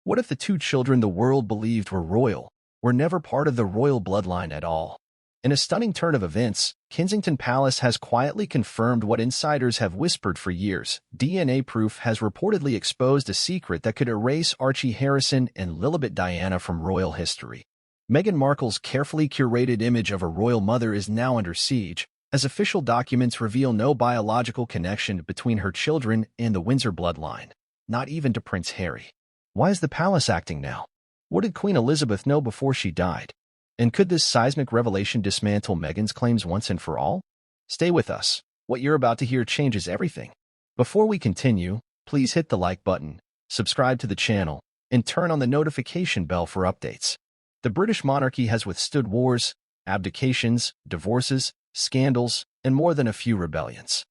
What if the two children the world believed were royal were never part of the royal bloodline at all? In a stunning turn of events, Kensington Palace has quietly confirmed what insiders have whispered for years. DNA proof has reportedly exposed a secret that could erase Archie Harrison and Lilibet Diana from royal history. Meghan Markle's carefully curated image of a royal mother is now under siege, as official documents reveal no biological connection between her children and the Windsor bloodline, not even to Prince Harry. Why is the palace acting now? What did Queen Elizabeth know before she died? And could this seismic revelation dismantle Meghan's claims once and for all? Stay with us. What you're about to hear changes everything. Before we continue, please hit the like button, subscribe to the channel, and turn on the notification bell for updates. The British monarchy has withstood wars, abdications, divorces, scandals, and more than a few rebellions,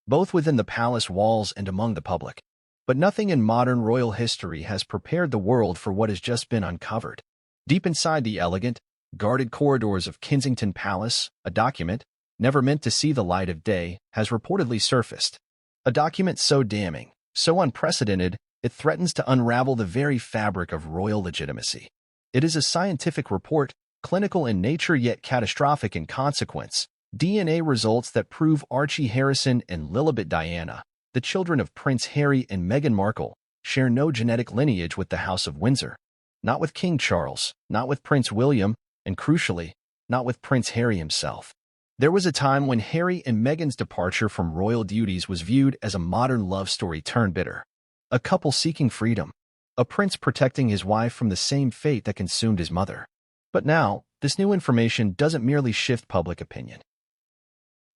both within the palace walls and among the public. But nothing in modern royal history has prepared the world for what has just been uncovered. Deep inside the elegant, guarded corridors of Kensington Palace, a document, never meant to see the light of day, has reportedly surfaced. A document so damning, so unprecedented, it threatens to unravel the very fabric of royal legitimacy. It is a scientific report, clinical in nature yet catastrophic in consequence. DNA results that prove Archie Harrison and Lilibet Diana, the children of Prince Harry and Meghan Markle, share no genetic lineage with the House of Windsor. Not with King Charles, not with Prince William, and crucially, not with Prince Harry himself. There was a time when Harry and Meghan's departure from royal duties was viewed as a modern love story turned bitter. A couple seeking freedom. A prince protecting his wife from the same fate that consumed his mother. But now, this new information doesn't merely shift public opinion.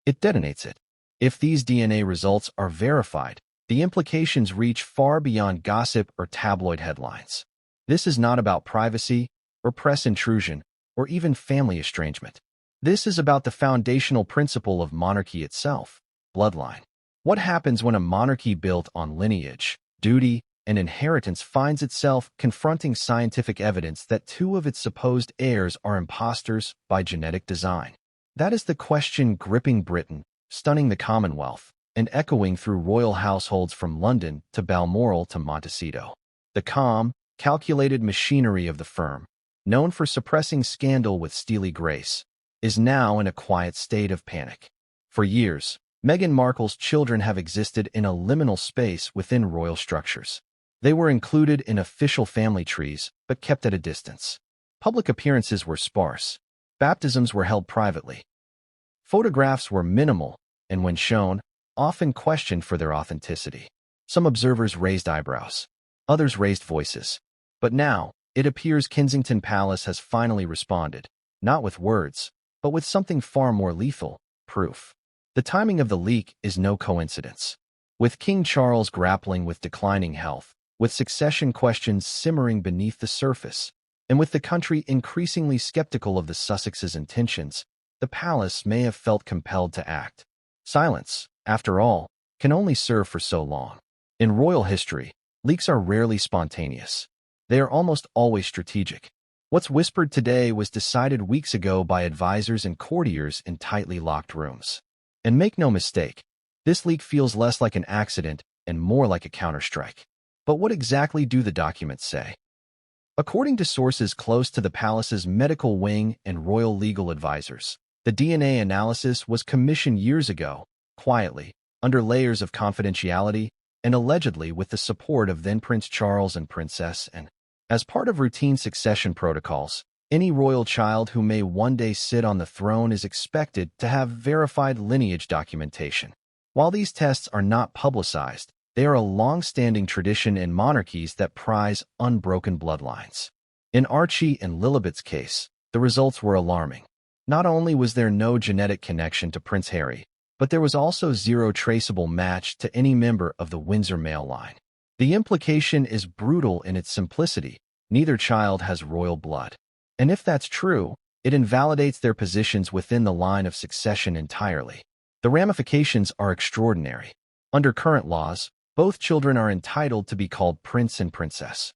It detonates it. If these DNA results are verified, the implications reach far beyond gossip or tabloid headlines. This is not about privacy, or press intrusion, or even family estrangement. This is about the foundational principle of monarchy itself, bloodline. What happens when a monarchy built on lineage, duty, and inheritance finds itself confronting scientific evidence that two of its supposed heirs are imposters by genetic design? That is the question gripping Britain, stunning the Commonwealth, and echoing through royal households from London to Balmoral to Montecito. The calm, calculated machinery of the firm, known for suppressing scandal with steely grace, is now in a quiet state of panic. For years, Meghan Markle's children have existed in a liminal space within royal structures. They were included in official family trees, but kept at a distance. Public appearances were sparse. Baptisms were held privately. Photographs were minimal, and when shown, often questioned for their authenticity. Some observers raised eyebrows. Others raised voices. But now, it appears Kensington Palace has finally responded, not with words, but with something far more lethal, proof. The timing of the leak is no coincidence. With King Charles grappling with declining health, with succession questions simmering beneath the surface, and with the country increasingly skeptical of the Sussexes' intentions, the palace may have felt compelled to act. Silence, after all, can only serve for so long. In royal history, leaks are rarely spontaneous. They are almost always strategic. What's whispered today was decided weeks ago by advisors and courtiers in tightly locked rooms. And make no mistake, this leak feels less like an accident and more like a counterstrike. But what exactly do the documents say? According to sources close to the palace's medical wing and royal legal advisors, the DNA analysis was commissioned years ago, quietly, under layers of confidentiality, and allegedly with the support of then Prince Charles and Princess Anne. As part of routine succession protocols, any royal child who may one day sit on the throne is expected to have verified lineage documentation. While these tests are not publicized, they are a long-standing tradition in monarchies that prize unbroken bloodlines. In Archie and Lilibet's case, the results were alarming. Not only was there no genetic connection to Prince Harry, but there was also zero traceable match to any member of the Windsor male line. The implication is brutal in its simplicity. Neither child has royal blood. And if that's true, it invalidates their positions within the line of succession entirely. The ramifications are extraordinary. Under current laws, both children are entitled to be called prince and princess.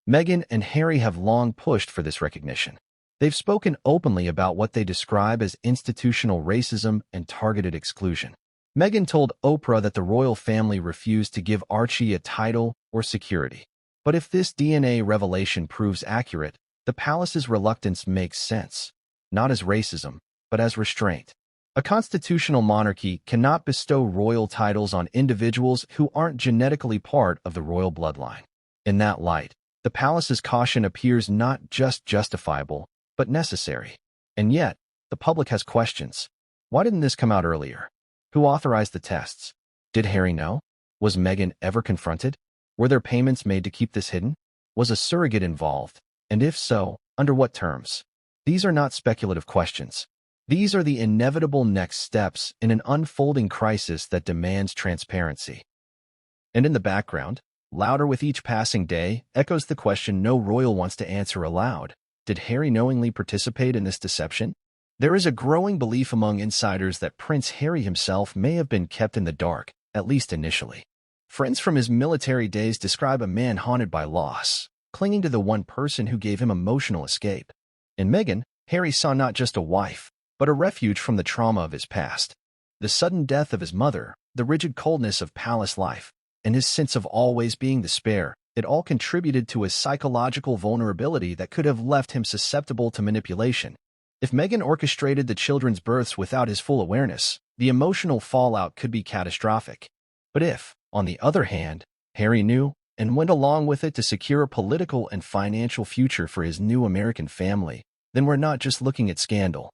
Meghan and Harry have long pushed for this recognition. They've spoken openly about what they describe as institutional racism and targeted exclusion. Meghan told Oprah that the royal family refused to give Archie a title or security. But if this DNA revelation proves accurate, the palace's reluctance makes sense, not as racism, but as restraint. A constitutional monarchy cannot bestow royal titles on individuals who aren't genetically part of the royal bloodline. In that light, the palace's caution appears not just justifiable, but necessary. And yet, the public has questions. Why didn't this come out earlier? Who authorized the tests? Did Harry know? Was Meghan ever confronted? Were there payments made to keep this hidden? Was a surrogate involved? And if so, under what terms? These are not speculative questions. These are the inevitable next steps in an unfolding crisis that demands transparency. And in the background, louder with each passing day, echoes the question no royal wants to answer aloud. Did Harry knowingly participate in this deception? There is a growing belief among insiders that Prince Harry himself may have been kept in the dark, at least initially. Friends from his military days describe a man haunted by loss, clinging to the one person who gave him emotional escape. In Meghan, Harry saw not just a wife, but a refuge from the trauma of his past. The sudden death of his mother, the rigid coldness of palace life, and his sense of always being the spare, it all contributed to a psychological vulnerability that could have left him susceptible to manipulation. If Meghan orchestrated the children's births without his full awareness, the emotional fallout could be catastrophic. But if, on the other hand, Harry knew and went along with it to secure a political and financial future for his new American family, then we're not just looking at scandal.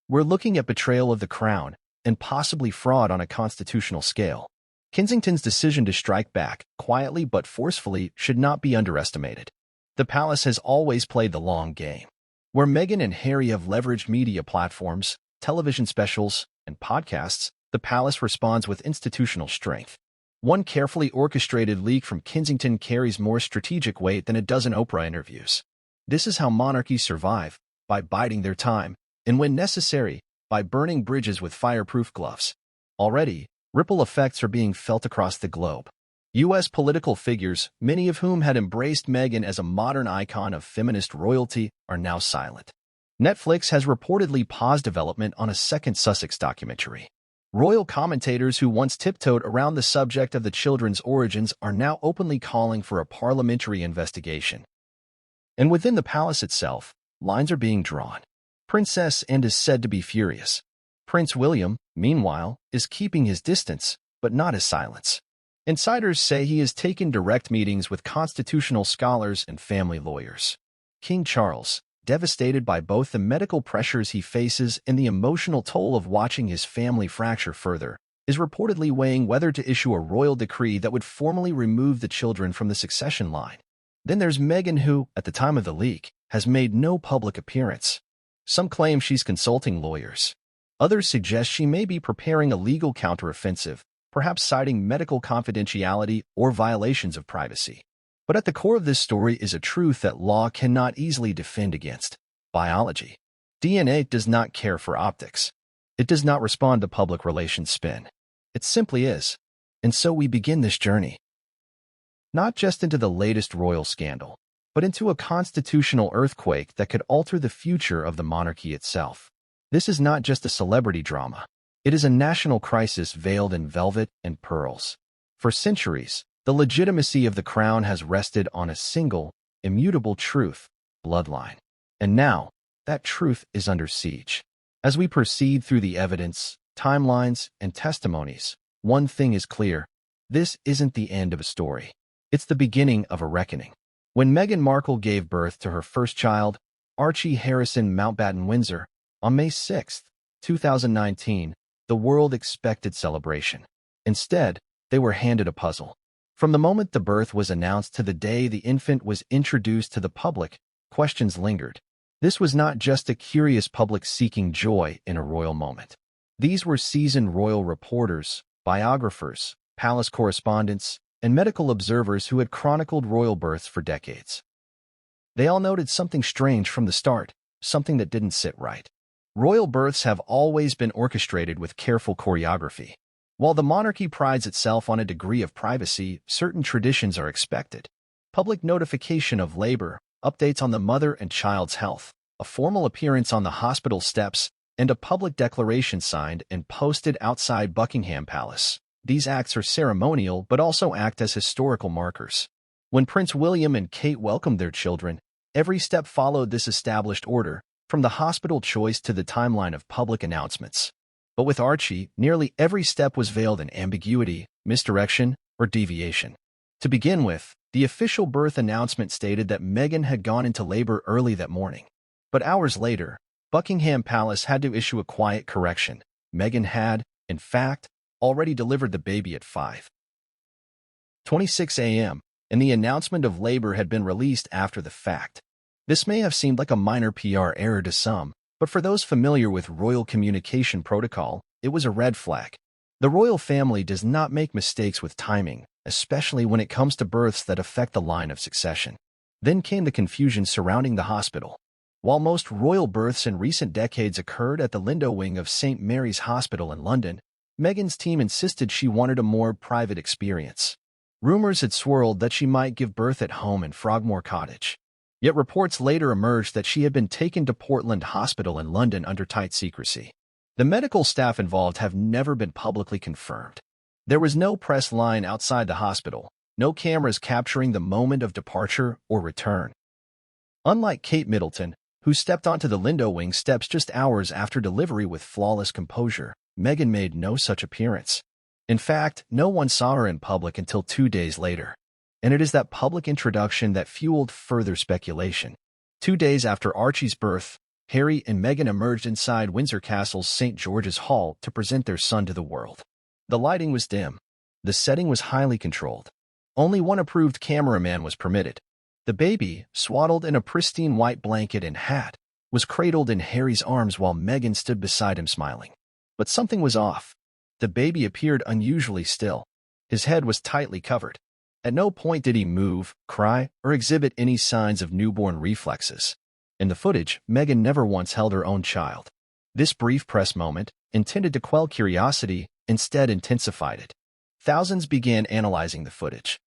We're looking at betrayal of the crown and possibly fraud on a constitutional scale. Kensington's decision to strike back, quietly but forcefully, should not be underestimated. The palace has always played the long game. Where Meghan and Harry have leveraged media platforms, television specials, and podcasts, the palace responds with institutional strength. One carefully orchestrated leak from Kensington carries more strategic weight than a dozen Oprah interviews. This is how monarchies survive, by biding their time, and when necessary, by burning bridges with fireproof gloves. Already, ripple effects are being felt across the globe. U.S. political figures, many of whom had embraced Meghan as a modern icon of feminist royalty, are now silent. Netflix has reportedly paused development on a second Sussex documentary. Royal commentators who once tiptoed around the subject of the children's origins are now openly calling for a parliamentary investigation. And within the palace itself, lines are being drawn. Princess Anne is said to be furious. Prince William, meanwhile, is keeping his distance, but not his silence. Insiders say he has taken direct meetings with constitutional scholars and family lawyers. King Charles, devastated by both the medical pressures he faces and the emotional toll of watching his family fracture further, is reportedly weighing whether to issue a royal decree that would formally remove the children from the succession line. Then there's Meghan who, at the time of the leak, has made no public appearance. Some claim she's consulting lawyers. Others suggest she may be preparing a legal counteroffensive, perhaps citing medical confidentiality or violations of privacy. But at the core of this story is a truth that law cannot easily defend against: biology. DNA does not care for optics. It does not respond to public relations spin. It simply is. And so we begin this journey. Not just into the latest royal scandal, but into a constitutional earthquake that could alter the future of the monarchy itself. This is not just a celebrity drama. It is a national crisis veiled in velvet and pearls. For centuries, the legitimacy of the crown has rested on a single, immutable truth: bloodline. And now, that truth is under siege. As we proceed through the evidence, timelines, and testimonies, one thing is clear: this isn't the end of a story. It's the beginning of a reckoning. When Meghan Markle gave birth to her first child, Archie Harrison Mountbatten Windsor, on May 6, 2019, the world expected celebration. Instead, they were handed a puzzle. From the moment the birth was announced to the day the infant was introduced to the public, questions lingered. This was not just a curious public seeking joy in a royal moment. These were seasoned royal reporters, biographers, palace correspondents, and medical observers who had chronicled royal births for decades. They all noted something strange from the start, something that didn't sit right. Royal births have always been orchestrated with careful choreography. While the monarchy prides itself on a degree of privacy, certain traditions are expected. Public notification of labor, updates on the mother and child's health, a formal appearance on the hospital steps, and a public declaration signed and posted outside Buckingham Palace. These acts are ceremonial but also act as historical markers. When Prince William and Kate welcomed their children, every step followed this established order, from the hospital choice to the timeline of public announcements. But with Archie, nearly every step was veiled in ambiguity, misdirection, or deviation. To begin with, the official birth announcement stated that Meghan had gone into labor early that morning. But hours later, Buckingham Palace had to issue a quiet correction. Meghan had, in fact, already delivered the baby at 5:26 a.m., and the announcement of labor had been released after the fact. This may have seemed like a minor PR error to some, but for those familiar with royal communication protocol, it was a red flag. The royal family does not make mistakes with timing, especially when it comes to births that affect the line of succession. Then came the confusion surrounding the hospital. While most royal births in recent decades occurred at the Lindo wing of St. Mary's Hospital in London, Meghan's team insisted she wanted a more private experience. Rumors had swirled that she might give birth at home in Frogmore Cottage. Yet reports later emerged that she had been taken to Portland Hospital in London under tight secrecy. The medical staff involved have never been publicly confirmed. There was no press line outside the hospital, no cameras capturing the moment of departure or return. Unlike Kate Middleton, who stepped onto the Lindo wing steps just hours after delivery with flawless composure, Meghan made no such appearance. In fact, no one saw her in public until 2 days later. And it is that public introduction that fueled further speculation. 2 days after Archie's birth, Harry and Meghan emerged inside Windsor Castle's St. George's Hall to present their son to the world. The lighting was dim. The setting was highly controlled. Only one approved cameraman was permitted. The baby, swaddled in a pristine white blanket and hat, was cradled in Harry's arms while Meghan stood beside him smiling. But something was off. The baby appeared unusually still. His head was tightly covered. At no point did he move, cry, or exhibit any signs of newborn reflexes. In the footage, Meghan never once held her own child. This brief press moment, intended to quell curiosity, instead intensified it. Thousands began analyzing the footage.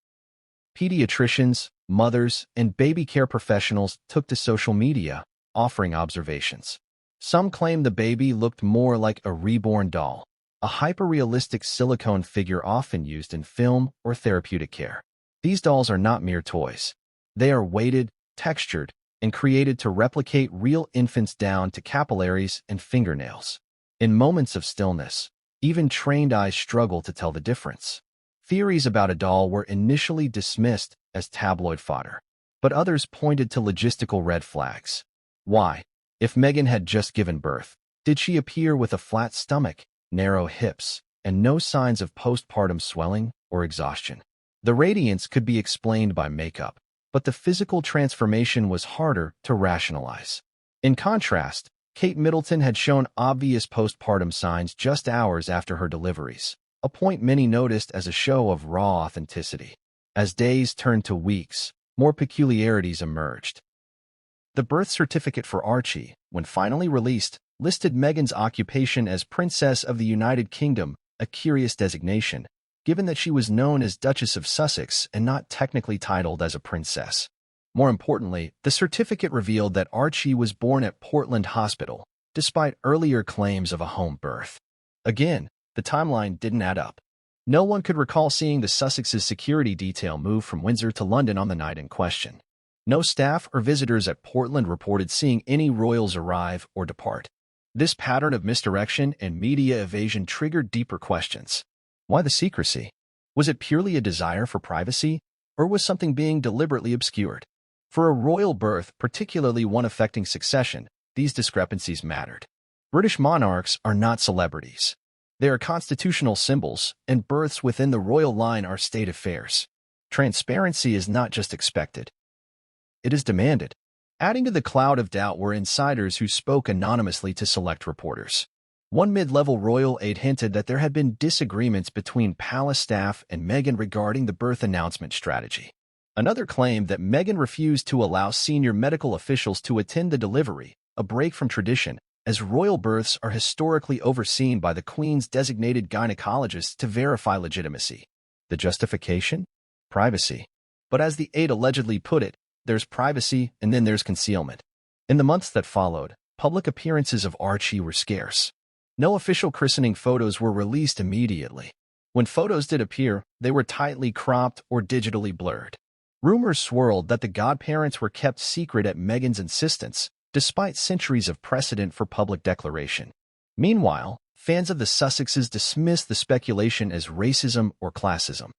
Pediatricians, mothers, and baby care professionals took to social media, offering observations. Some claimed the baby looked more like a reborn doll, a hyper-realistic silicone figure often used in film or therapeutic care. These dolls are not mere toys. They are weighted, textured, and created to replicate real infants down to capillaries and fingernails. In moments of stillness, even trained eyes struggle to tell the difference. Theories about a doll were initially dismissed as tabloid fodder, but others pointed to logistical red flags. Why, if Meghan had just given birth, did she appear with a flat stomach, narrow hips, and no signs of postpartum swelling or exhaustion? The radiance could be explained by makeup, but the physical transformation was harder to rationalize. In contrast, Kate Middleton had shown obvious postpartum signs just hours after her deliveries, a point many noticed as a show of raw authenticity. As days turned to weeks, more peculiarities emerged. The birth certificate for Archie, when finally released, listed Meghan's occupation as Princess of the United Kingdom, a curious designation, given that she was known as Duchess of Sussex and not technically titled as a princess. More importantly, the certificate revealed that Archie was born at Portland Hospital, despite earlier claims of a home birth. Again, the timeline didn't add up. No one could recall seeing the Sussex's security detail move from Windsor to London on the night in question. No staff or visitors at Portland reported seeing any royals arrive or depart. This pattern of misdirection and media evasion triggered deeper questions. Why the secrecy? Was it purely a desire for privacy, or was something being deliberately obscured? For a royal birth, particularly one affecting succession, these discrepancies mattered. British monarchs are not celebrities. They are constitutional symbols, and births within the royal line are state affairs. Transparency is not just expected. It is demanded. Adding to the cloud of doubt were insiders who spoke anonymously to select reporters. One mid-level royal aide hinted that there had been disagreements between palace staff and Meghan regarding the birth announcement strategy. Another claimed that Meghan refused to allow senior medical officials to attend the delivery, a break from tradition, as royal births are historically overseen by the Queen's designated gynecologist to verify legitimacy. The justification? Privacy. But as the aide allegedly put it, there's privacy and then there's concealment. In the months that followed, public appearances of Archie were scarce. No official christening photos were released immediately. When photos did appear, they were tightly cropped or digitally blurred. Rumors swirled that the godparents were kept secret at Meghan's insistence, despite centuries of precedent for public declaration. Meanwhile, fans of the Sussexes dismissed the speculation as racism or classism.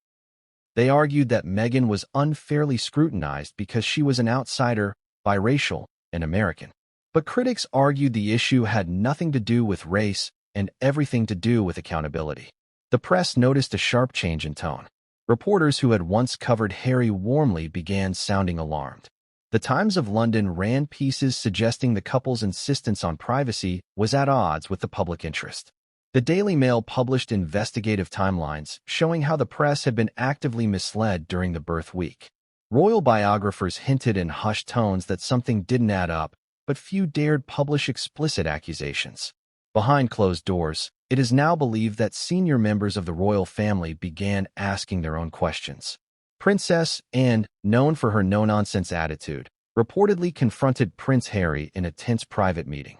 They argued that Meghan was unfairly scrutinized because she was an outsider, biracial, and American. But critics argued the issue had nothing to do with race and everything to do with accountability. The press noticed a sharp change in tone. Reporters who had once covered Harry warmly began sounding alarmed. The Times of London ran pieces suggesting the couple's insistence on privacy was at odds with the public interest. The Daily Mail published investigative timelines showing how the press had been actively misled during the birth week. Royal biographers hinted in hushed tones that something didn't add up, but few dared publish explicit accusations. Behind closed doors, it is now believed that senior members of the royal family began asking their own questions. Princess Anne, known for her no-nonsense attitude, reportedly confronted Prince Harry in a tense private meeting.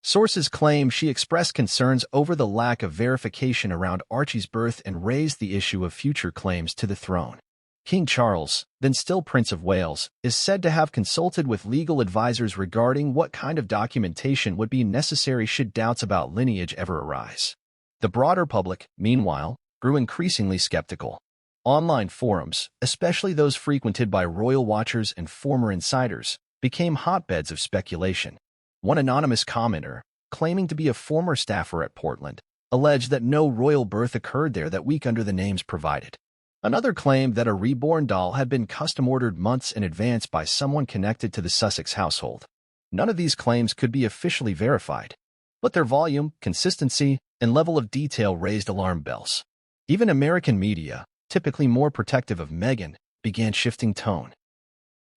Sources claim she expressed concerns over the lack of verification around Archie's birth and raised the issue of future claims to the throne. King Charles, then still Prince of Wales, is said to have consulted with legal advisors regarding what kind of documentation would be necessary should doubts about lineage ever arise. The broader public, meanwhile, grew increasingly skeptical. Online forums, especially those frequented by royal watchers and former insiders, became hotbeds of speculation. One anonymous commenter, claiming to be a former staffer at Portland, alleged that no royal birth occurred there that week under the names provided. Another claimed that a reborn doll had been custom-ordered months in advance by someone connected to the Sussex household. None of these claims could be officially verified, but their volume, consistency, and level of detail raised alarm bells. Even American media, typically more protective of Meghan, began shifting tone.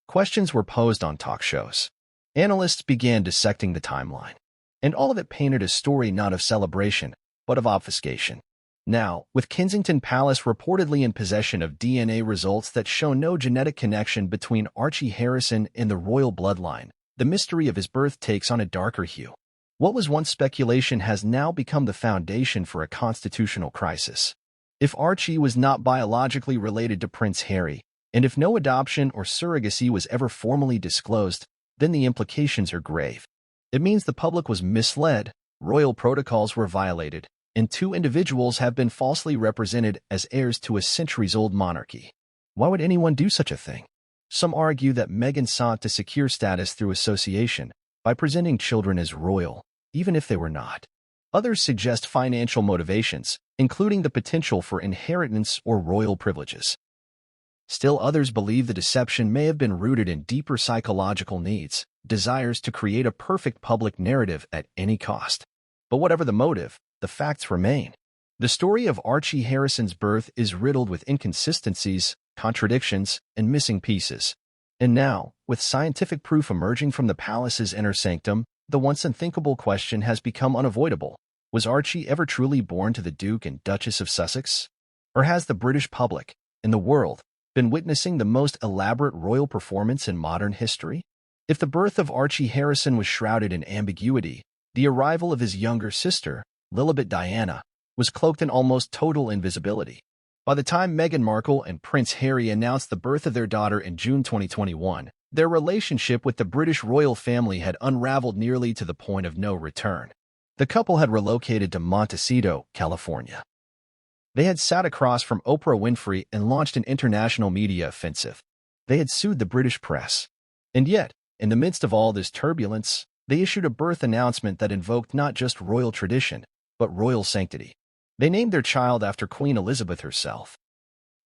Questions were posed on talk shows. Analysts began dissecting the timeline, and all of it painted a story not of celebration, but of obfuscation. Now, with Kensington Palace reportedly in possession of DNA results that show no genetic connection between Archie Harrison and the royal bloodline, the mystery of his birth takes on a darker hue. What was once speculation has now become the foundation for a constitutional crisis. If Archie was not biologically related to Prince Harry, and if no adoption or surrogacy was ever formally disclosed, then the implications are grave. It means the public was misled, royal protocols were violated, and two individuals have been falsely represented as heirs to a centuries-old monarchy. Why would anyone do such a thing? Some argue that Meghan sought to secure status through association by presenting children as royal, even if they were not. Others suggest financial motivations, including the potential for inheritance or royal privileges. Still others believe the deception may have been rooted in deeper psychological needs, desires to create a perfect public narrative at any cost. But whatever the motive, the facts remain. The story of Archie Harrison's birth is riddled with inconsistencies, contradictions, and missing pieces. And now, with scientific proof emerging from the palace's inner sanctum, the once unthinkable question has become unavoidable. Was Archie ever truly born to the Duke and Duchess of Sussex? Or has the British public, and the world, been witnessing the most elaborate royal performance in modern history? If the birth of Archie Harrison was shrouded in ambiguity, the arrival of his younger sister, Lilibet Diana, was cloaked in almost total invisibility. By the time Meghan Markle and Prince Harry announced the birth of their daughter in June 2021, their relationship with the British royal family had unraveled nearly to the point of no return. The couple had relocated to Montecito, California. They had sat across from Oprah Winfrey and launched an international media offensive. They had sued the British press. And yet, in the midst of all this turbulence, they issued a birth announcement that invoked not just royal tradition, but royal sanctity. They named their child after Queen Elizabeth herself.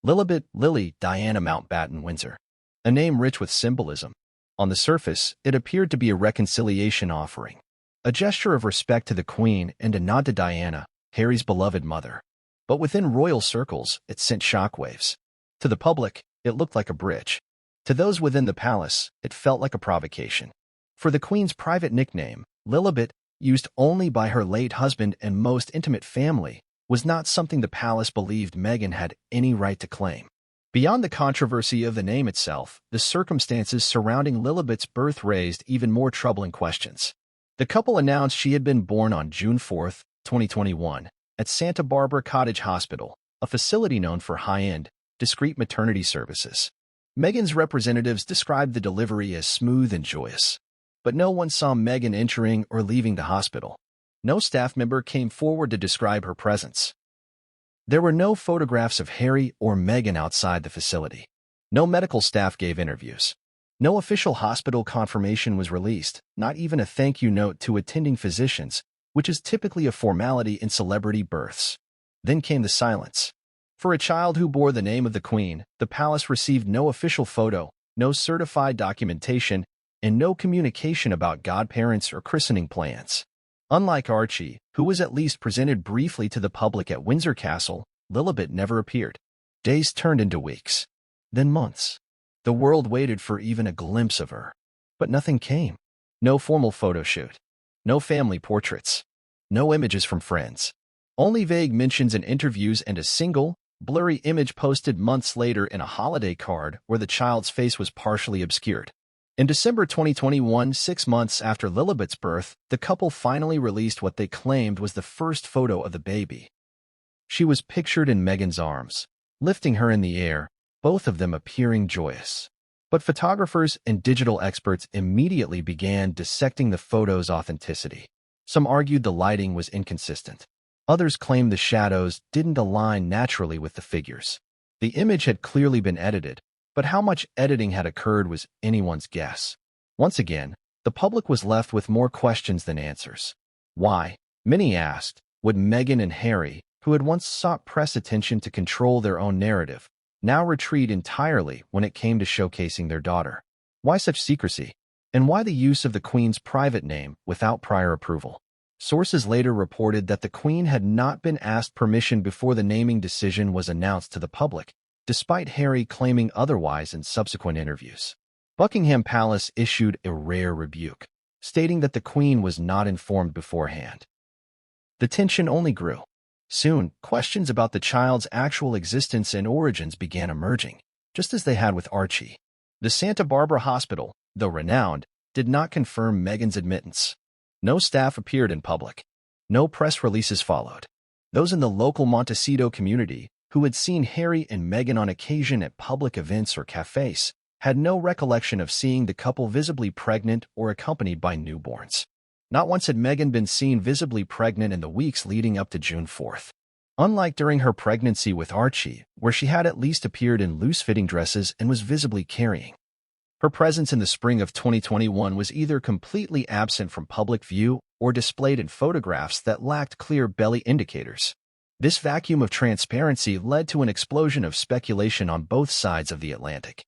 Lilibet Lily Diana Mountbatten Windsor. A name rich with symbolism. On the surface, it appeared to be a reconciliation offering, a gesture of respect to the Queen and a nod to Diana, Harry's beloved mother. But within royal circles, it sent shockwaves. To the public, it looked like a bridge. To those within the palace, it felt like a provocation. For the Queen's private nickname, Lilibet, used only by her late husband and most intimate family, was not something the palace believed Meghan had any right to claim. Beyond the controversy of the name itself, the circumstances surrounding Lilibet's birth raised even more troubling questions. The couple announced she had been born on June 4, 2021, at Santa Barbara Cottage Hospital, a facility known for high-end, discreet maternity services. Meghan's representatives described the delivery as smooth and joyous. But no one saw Meghan entering or leaving the hospital. No staff member came forward to describe her presence. There were no photographs of Harry or Meghan outside the facility. No medical staff gave interviews. No official hospital confirmation was released, not even a thank you note to attending physicians, which is typically a formality in celebrity births. Then came the silence. For a child who bore the name of the Queen, the palace received no official photo, no certified documentation, and no communication about godparents or christening plans. Unlike Archie, who was at least presented briefly to the public at Windsor Castle, Lilibet never appeared. Days turned into weeks, then months. The world waited for even a glimpse of her. But nothing came. No formal photo shoot. No family portraits. No images from friends. Only vague mentions in interviews and a single, blurry image posted months later in a holiday card where the child's face was partially obscured. In December 2021, 6 months after Lilibet's birth, the couple finally released what they claimed was the first photo of the baby. She was pictured in Meghan's arms, lifting her in the air, both of them appearing joyous. But photographers and digital experts immediately began dissecting the photo's authenticity. Some argued the lighting was inconsistent. Others claimed the shadows didn't align naturally with the figures. The image had clearly been edited, but how much editing had occurred was anyone's guess. Once again, the public was left with more questions than answers. Why? Many asked, would Meghan and Harry, who had once sought press attention to control their own narrative, now retreat entirely when it came to showcasing their daughter? Why such secrecy? And why the use of the Queen's private name without prior approval? Sources later reported that the Queen had not been asked permission before the naming decision was announced to the public, despite Harry claiming otherwise in subsequent interviews. Buckingham Palace issued a rare rebuke, stating that the Queen was not informed beforehand. The tension only grew. Soon, questions about the child's actual existence and origins began emerging, just as they had with Archie. The Santa Barbara Hospital, though renowned, did not confirm Meghan's admittance. No staff appeared in public. No press releases followed. Those in the local Montecito community, who had seen Harry and Meghan on occasion at public events or cafes, had no recollection of seeing the couple visibly pregnant or accompanied by newborns. Not once had Meghan been seen visibly pregnant in the weeks leading up to June 4th. Unlike during her pregnancy with Archie, where she had at least appeared in loose-fitting dresses and was visibly carrying. Her presence in the spring of 2021 was either completely absent from public view or displayed in photographs that lacked clear belly indicators. This vacuum of transparency led to an explosion of speculation on both sides of the Atlantic.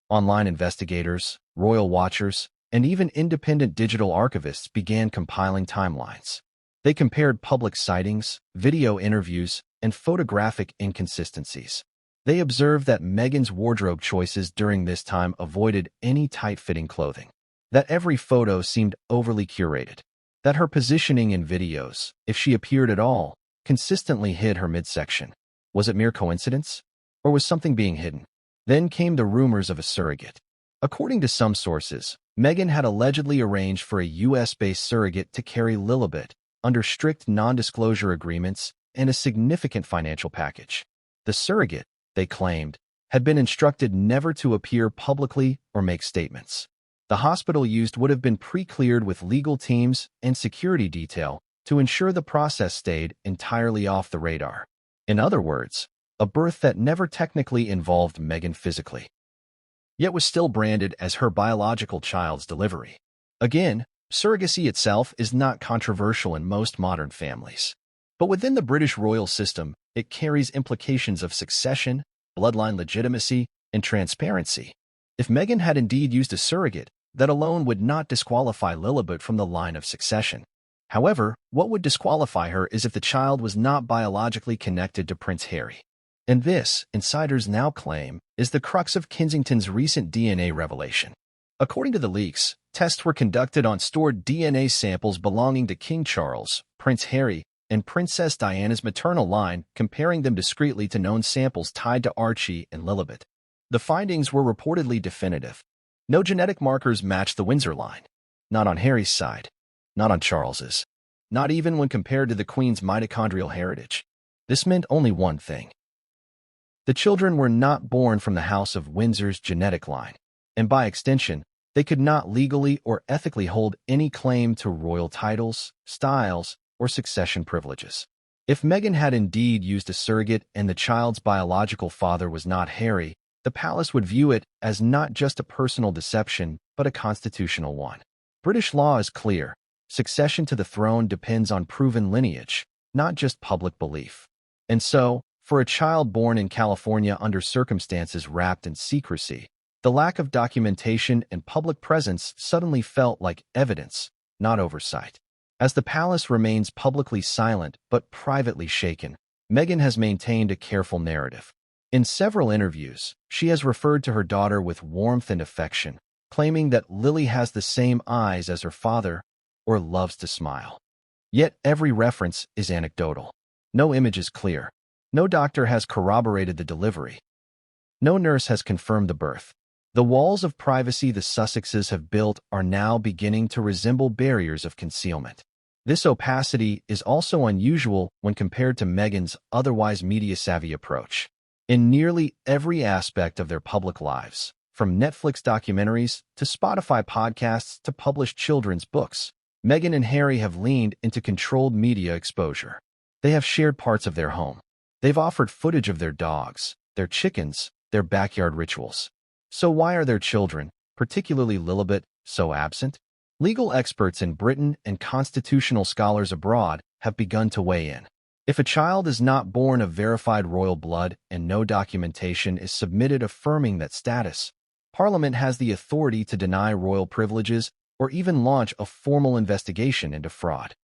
Online investigators, royal watchers, and even independent digital archivists began compiling timelines. They compared public sightings, video interviews, and photographic inconsistencies. They observed that Meghan's wardrobe choices during this time avoided any tight-fitting clothing, that every photo seemed overly curated, that her positioning in videos, if she appeared at all, consistently hid her midsection. Was it mere coincidence? Or was something being hidden? Then came the rumors of a surrogate. According to some sources, Meghan had allegedly arranged for a US-based surrogate to carry Lilibet under strict non-disclosure agreements and a significant financial package. The surrogate, they claimed, had been instructed never to appear publicly or make statements. The hospital used would have been pre-cleared with legal teams and security detail to ensure the process stayed entirely off the radar. In other words, a birth that never technically involved Meghan physically, yet was still branded as her biological child's delivery. Again, surrogacy itself is not controversial in most modern families. But within the British royal system, it carries implications of succession, bloodline legitimacy, and transparency. If Meghan had indeed used a surrogate, that alone would not disqualify Lilibet from the line of succession. However, what would disqualify her is if the child was not biologically connected to Prince Harry. And this, insiders now claim, is the crux of Kensington's recent DNA revelation. According to the leaks, tests were conducted on stored DNA samples belonging to King Charles, Prince Harry, and Princess Diana's maternal line, comparing them discreetly to known samples tied to Archie and Lilibet. The findings were reportedly definitive. No genetic markers matched the Windsor line. Not on Harry's side. Not on Charles's. Not even when compared to the Queen's mitochondrial heritage. This meant only one thing. The children were not born from the House of Windsor's genetic line, and by extension, they could not legally or ethically hold any claim to royal titles, styles, or succession privileges. If Meghan had indeed used a surrogate and the child's biological father was not Harry, the palace would view it as not just a personal deception, but a constitutional one. British law is clear. Succession to the throne depends on proven lineage, not just public belief. And so, for a child born in California under circumstances wrapped in secrecy, the lack of documentation and public presence suddenly felt like evidence, not oversight. As the palace remains publicly silent but privately shaken, Meghan has maintained a careful narrative. In several interviews, she has referred to her daughter with warmth and affection, claiming that Lily has the same eyes as her father or loves to smile. Yet every reference is anecdotal. No image is clear. No doctor has corroborated the delivery. No nurse has confirmed the birth. The walls of privacy the Sussexes have built are now beginning to resemble barriers of concealment. This opacity is also unusual when compared to Meghan's otherwise media-savvy approach. In nearly every aspect of their public lives, from Netflix documentaries to Spotify podcasts to published children's books, Meghan and Harry have leaned into controlled media exposure. They have shared parts of their home. They've offered footage of their dogs, their chickens, their backyard rituals. So why are their children, particularly Lilibet, so absent? Legal experts in Britain and constitutional scholars abroad have begun to weigh in. If a child is not born of verified royal blood and no documentation is submitted affirming that status, Parliament has the authority to deny royal privileges or even launch a formal investigation into fraud.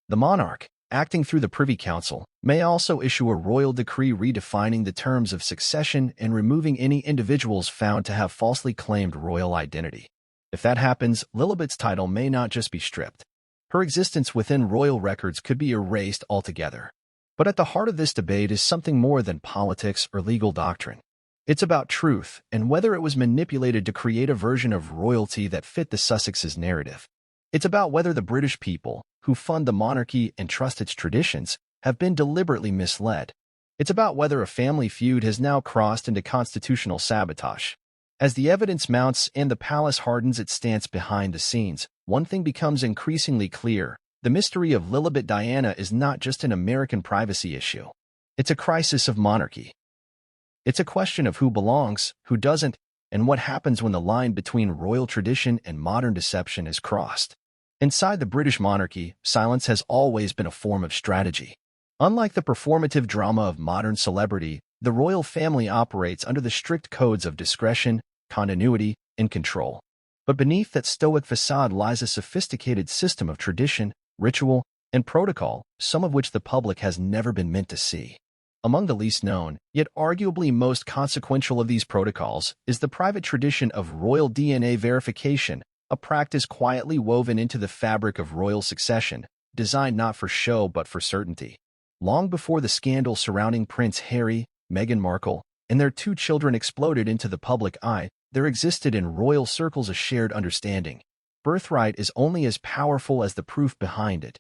The monarch, acting through the Privy Council, may also issue a royal decree redefining the terms of succession and removing any individuals found to have falsely claimed royal identity. If that happens, Lilibet's title may not just be stripped. Her existence within royal records could be erased altogether. But at the heart of this debate is something more than politics or legal doctrine. It's about truth and whether it was manipulated to create a version of royalty that fit the Sussexes' narrative. It's about whether the British people, who fund the monarchy and trust its traditions, have been deliberately misled. It's about whether a family feud has now crossed into constitutional sabotage. As the evidence mounts and the palace hardens its stance behind the scenes, one thing becomes increasingly clear. The mystery of Lilibet Diana is not just an American privacy issue. It's a crisis of monarchy. It's a question of who belongs, who doesn't, and what happens when the line between royal tradition and modern deception is crossed. Inside the British monarchy, silence has always been a form of strategy. Unlike the performative drama of modern celebrity, the royal family operates under the strict codes of discretion, continuity, and control. But beneath that stoic facade lies a sophisticated system of tradition, ritual, and protocol, some of which the public has never been meant to see. Among the least known, yet arguably most consequential of these protocols, is the private tradition of royal DNA verification, a practice quietly woven into the fabric of royal succession, designed not for show but for certainty. Long before the scandal surrounding Prince Harry, Meghan Markle, and their two children exploded into the public eye, there existed in royal circles a shared understanding. Birthright is only as powerful as the proof behind it.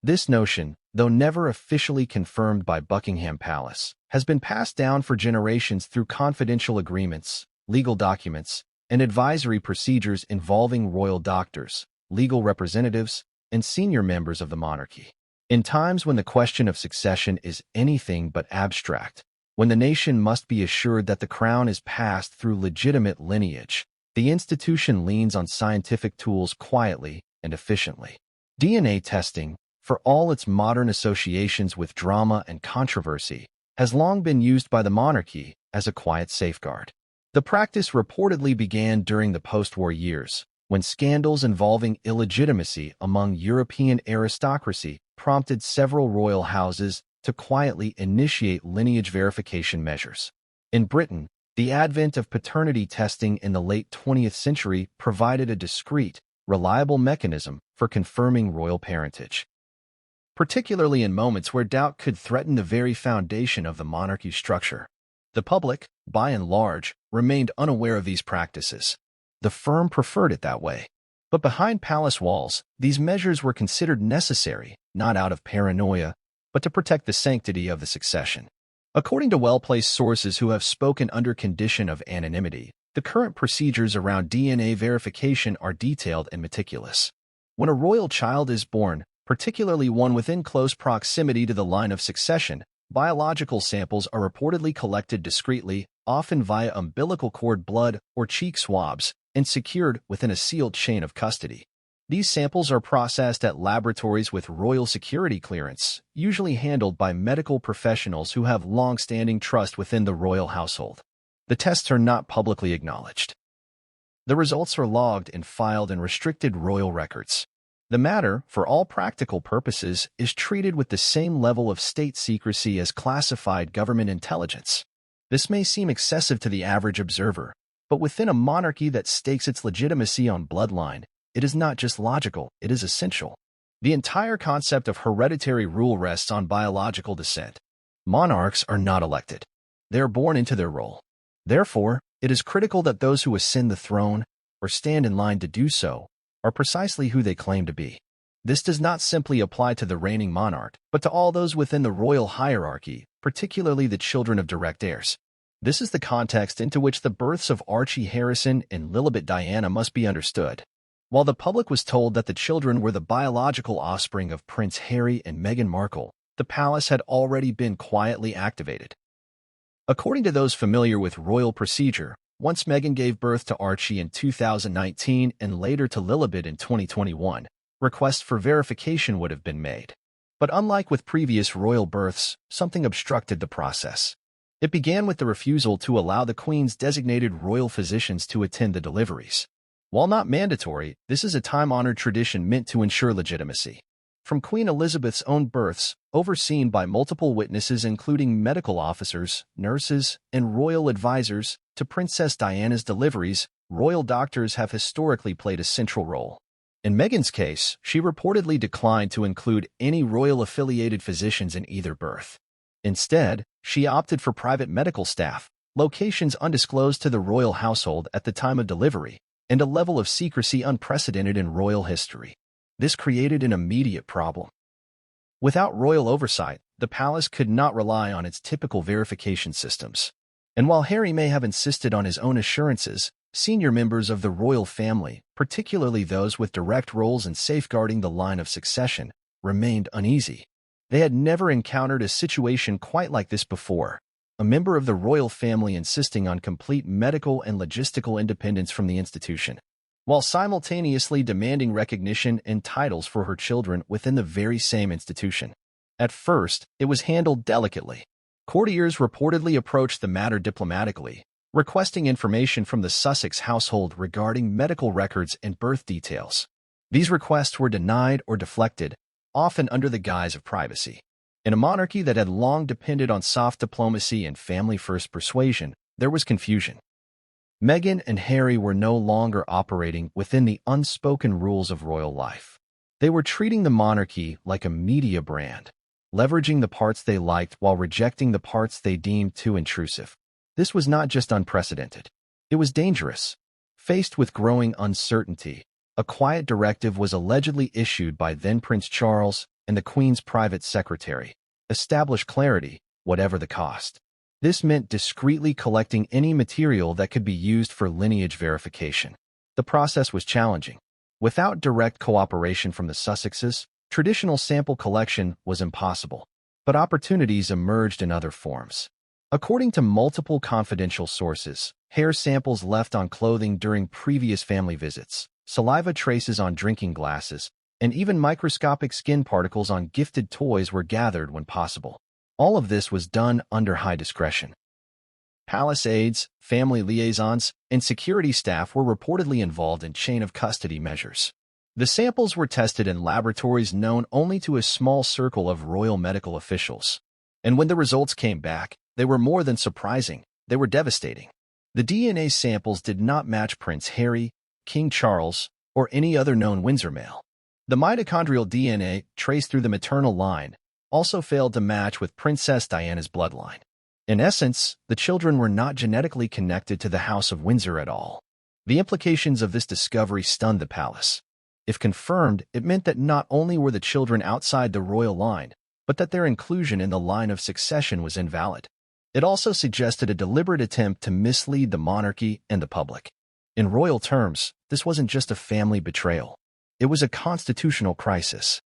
This notion, though never officially confirmed by Buckingham Palace, has been passed down for generations through confidential agreements, legal documents, and advisory procedures involving royal doctors, legal representatives, and senior members of the monarchy. In times when the question of succession is anything but abstract, when the nation must be assured that the crown is passed through legitimate lineage, the institution leans on scientific tools quietly and efficiently. DNA testing, for all its modern associations with drama and controversy, has long been used by the monarchy as a quiet safeguard. The practice reportedly began during the post-war years, when scandals involving illegitimacy among European aristocracy prompted several royal houses to quietly initiate lineage verification measures. In Britain, the advent of paternity testing in the late 20th century provided a discreet, reliable mechanism for confirming royal parentage, particularly in moments where doubt could threaten the very foundation of the monarchy's structure. The public, by and large, remained unaware of these practices. The firm preferred it that way. But behind palace walls, these measures were considered necessary, not out of paranoia, but to protect the sanctity of the succession. According to well-placed sources who have spoken under condition of anonymity, the current procedures around DNA verification are detailed and meticulous. When a royal child is born, particularly one within close proximity to the line of succession, biological samples are reportedly collected discreetly, often via umbilical cord blood or cheek swabs, and secured within a sealed chain of custody. These samples are processed at laboratories with royal security clearance, usually handled by medical professionals who have long-standing trust within the royal household. The tests are not publicly acknowledged. The results are logged and filed in restricted royal records. The matter, for all practical purposes, is treated with the same level of state secrecy as classified government intelligence. This may seem excessive to the average observer, but within a monarchy that stakes its legitimacy on bloodline, it is not just logical, it is essential. The entire concept of hereditary rule rests on biological descent. Monarchs are not elected. They are born into their role. Therefore, it is critical that those who ascend the throne, or stand in line to do so, are precisely who they claim to be. This does not simply apply to the reigning monarch, but to all those within the royal hierarchy, particularly the children of direct heirs. This is the context into which the births of Archie and Lilibet Diana must be understood. While the public was told that the children were the biological offspring of Prince Harry and Meghan Markle, the palace had already been quietly activated. According to those familiar with royal procedure, once Meghan gave birth to Archie in 2019 and later to Lilibet in 2021, requests for verification would have been made. But unlike with previous royal births, something obstructed the process. It began with the refusal to allow the Queen's designated royal physicians to attend the deliveries. While not mandatory, this is a time-honored tradition meant to ensure legitimacy. From Queen Elizabeth's own births, overseen by multiple witnesses including medical officers, nurses, and royal advisors, to Princess Diana's deliveries, royal doctors have historically played a central role. In Meghan's case, she reportedly declined to include any royal-affiliated physicians in either birth. Instead, she opted for private medical staff, locations undisclosed to the royal household at the time of delivery, and a level of secrecy unprecedented in royal history. This created an immediate problem. Without royal oversight, the palace could not rely on its typical verification systems. And while Harry may have insisted on his own assurances, senior members of the royal family, particularly those with direct roles in safeguarding the line of succession, remained uneasy. They had never encountered a situation quite like this before. A member of the royal family insisting on complete medical and logistical independence from the institution, while simultaneously demanding recognition and titles for her children within the very same institution. At first, it was handled delicately. Courtiers reportedly approached the matter diplomatically, requesting information from the Sussex household regarding medical records and birth details. These requests were denied or deflected, often under the guise of privacy. In a monarchy that had long depended on soft diplomacy and family-first persuasion, there was confusion. Meghan and Harry were no longer operating within the unspoken rules of royal life. They were treating the monarchy like a media brand, leveraging the parts they liked while rejecting the parts they deemed too intrusive. This was not just unprecedented. It was dangerous. Faced with growing uncertainty, a quiet directive was allegedly issued by then Prince Charles and the Queen's private secretary. Establish clarity, whatever the cost. This meant discreetly collecting any material that could be used for lineage verification. The process was challenging. Without direct cooperation from the Sussexes, traditional sample collection was impossible. But opportunities emerged in other forms. According to multiple confidential sources, hair samples left on clothing during previous family visits, saliva traces on drinking glasses, and even microscopic skin particles on gifted toys were gathered when possible. All of this was done under high discretion. Palace aides, family liaisons, and security staff were reportedly involved in chain-of-custody measures. The samples were tested in laboratories known only to a small circle of royal medical officials. And when the results came back, they were more than surprising, they were devastating. The DNA samples did not match Prince Harry, King Charles, or any other known Windsor male. The mitochondrial DNA, traced through the maternal line, also failed to match with Princess Diana's bloodline. In essence, the children were not genetically connected to the House of Windsor at all. The implications of this discovery stunned the palace. If confirmed, it meant that not only were the children outside the royal line, but that their inclusion in the line of succession was invalid. It also suggested a deliberate attempt to mislead the monarchy and the public. In royal terms, this wasn't just a family betrayal. It was a constitutional crisis.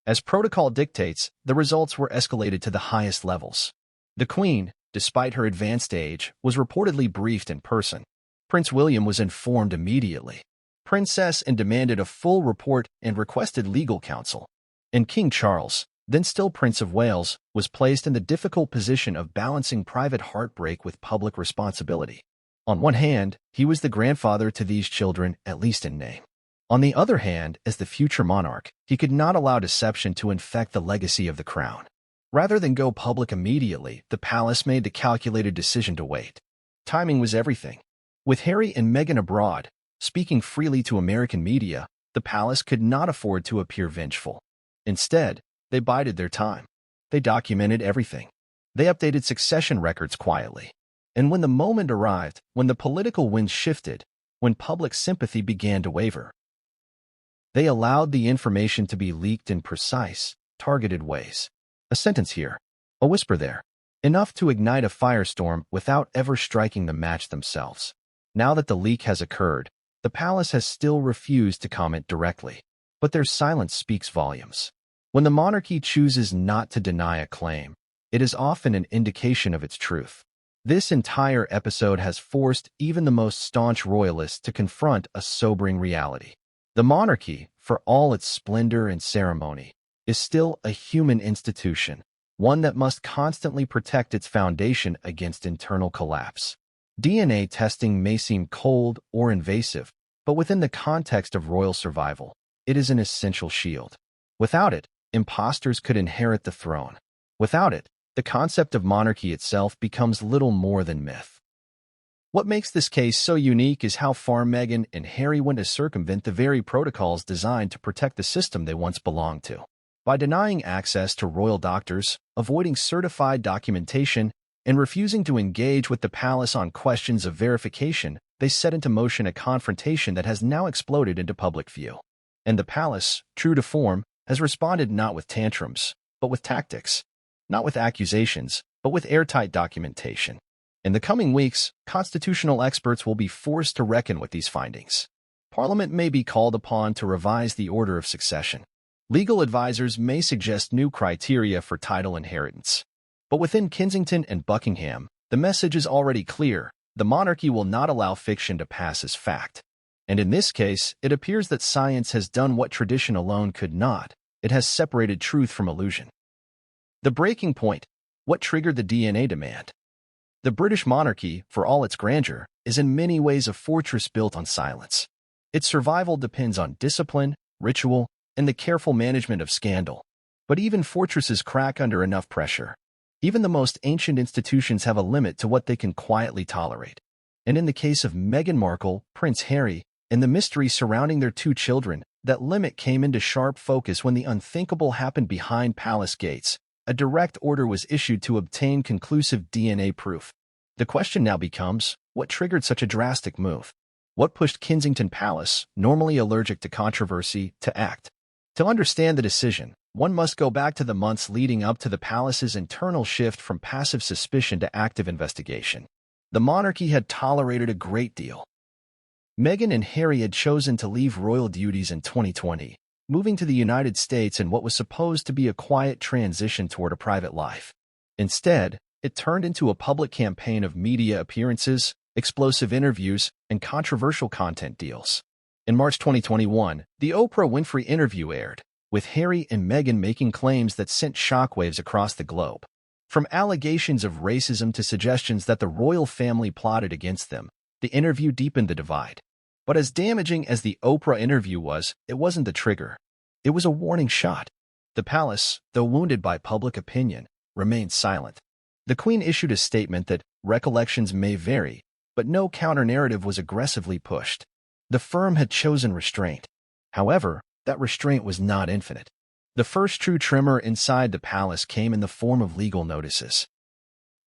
As protocol dictates, the results were escalated to the highest levels. The Queen, despite her advanced age, was reportedly briefed in person. Prince William was informed immediately. Princess Anne demanded a full report and requested legal counsel. And King Charles, then still Prince of Wales, was placed in the difficult position of balancing private heartbreak with public responsibility. On one hand, he was the grandfather to these children, at least in name. On the other hand, as the future monarch, he could not allow deception to infect the legacy of the crown. Rather than go public immediately, the palace made the calculated decision to wait. Timing was everything. With Harry and Meghan abroad, speaking freely to American media, the palace could not afford to appear vengeful. Instead, they bided their time. They documented everything. They updated succession records quietly. And when the moment arrived, when the political winds shifted, when public sympathy began to waver, they allowed the information to be leaked in precise, targeted ways. A sentence here, a whisper there, enough to ignite a firestorm without ever striking the match themselves. Now that the leak has occurred, the palace has still refused to comment directly. But their silence speaks volumes. When the monarchy chooses not to deny a claim, it is often an indication of its truth. This entire episode has forced even the most staunch royalists to confront a sobering reality. The monarchy, for all its splendor and ceremony, is still a human institution, one that must constantly protect its foundation against internal collapse. DNA testing may seem cold or invasive, but within the context of royal survival, it is an essential shield. Without it, imposters could inherit the throne. Without it, the concept of monarchy itself becomes little more than myth. What makes this case so unique is how far Meghan and Harry went to circumvent the very protocols designed to protect the system they once belonged to. By denying access to royal doctors, avoiding certified documentation, and refusing to engage with the palace on questions of verification, they set into motion a confrontation that has now exploded into public view. And the palace, true to form, has responded not with tantrums, but with tactics. Not with accusations, but with airtight documentation. In the coming weeks, constitutional experts will be forced to reckon with these findings. Parliament may be called upon to revise the order of succession. Legal advisors may suggest new criteria for title inheritance. But within Kensington and Buckingham, the message is already clear. The monarchy will not allow fiction to pass as fact. And in this case, it appears that science has done what tradition alone could not. It has separated truth from illusion. The breaking point. What triggered the DNA demand? The British monarchy, for all its grandeur, is in many ways a fortress built on silence. Its survival depends on discipline, ritual, and the careful management of scandal. But even fortresses crack under enough pressure. Even the most ancient institutions have a limit to what they can quietly tolerate. And in the case of Meghan Markle, Prince Harry, and the mystery surrounding their two children, that limit came into sharp focus when the unthinkable happened behind palace gates. A direct order was issued to obtain conclusive DNA proof. The question now becomes, what triggered such a drastic move? What pushed Kensington Palace, normally allergic to controversy, to act? To understand the decision, one must go back to the months leading up to the palace's internal shift from passive suspicion to active investigation. The monarchy had tolerated a great deal. Meghan and Harry had chosen to leave royal duties in 2020, moving to the United States in what was supposed to be a quiet transition toward a private life. Instead, it turned into a public campaign of media appearances, explosive interviews, and controversial content deals. In March 2021, the Oprah Winfrey interview aired, with Harry and Meghan making claims that sent shockwaves across the globe. From allegations of racism to suggestions that the royal family plotted against them, the interview deepened the divide. But as damaging as the Oprah interview was, it wasn't the trigger. It was a warning shot. The palace, though wounded by public opinion, remained silent. The Queen issued a statement that recollections may vary, but no counter-narrative was aggressively pushed. The firm had chosen restraint. However, that restraint was not infinite. The first true tremor inside the palace came in the form of legal notices.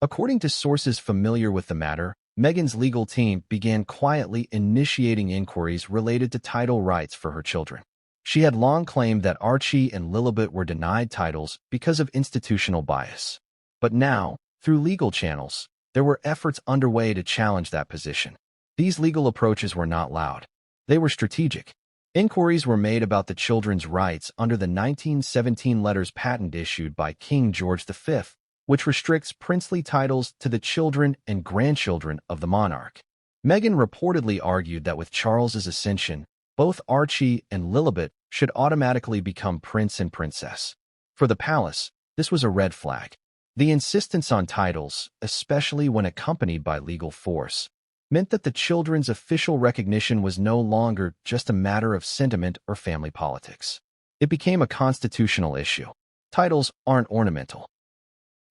According to sources familiar with the matter, Meghan's legal team began quietly initiating inquiries related to title rights for her children. She had long claimed that Archie and Lilibet were denied titles because of institutional bias. But now, Through legal channels, there were efforts underway to challenge that position. These legal approaches were not loud. They were strategic. Inquiries were made about the children's rights under the 1917 letters patent issued by King George V, which restricts princely titles to the children and grandchildren of the monarch. Meghan reportedly argued that with Charles's ascension, both Archie and Lilibet should automatically become prince and princess. For the palace, this was a red flag. The insistence on titles, especially when accompanied by legal force, meant that the children's official recognition was no longer just a matter of sentiment or family politics. It became a constitutional issue. Titles aren't ornamental.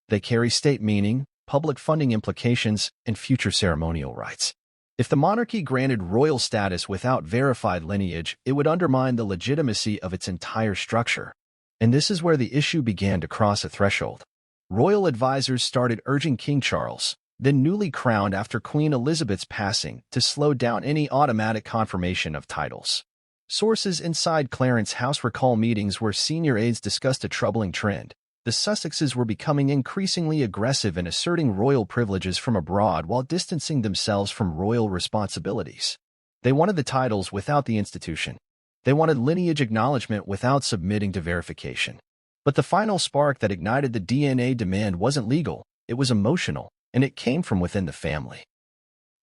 They carry state meaning, public funding implications, and future ceremonial rights. If the monarchy granted royal status without verified lineage, it would undermine the legitimacy of its entire structure. And this is where the issue began to cross a threshold. Royal advisors started urging King Charles, then newly crowned after Queen Elizabeth's passing, to slow down any automatic confirmation of titles. Sources inside Clarence House recall meetings where senior aides discussed a troubling trend. The Sussexes were becoming increasingly aggressive in asserting royal privileges from abroad while distancing themselves from royal responsibilities. They wanted the titles without the institution. They wanted lineage acknowledgement without submitting to verification. But the final spark that ignited the DNA demand wasn't legal, it was emotional, and it came from within the family.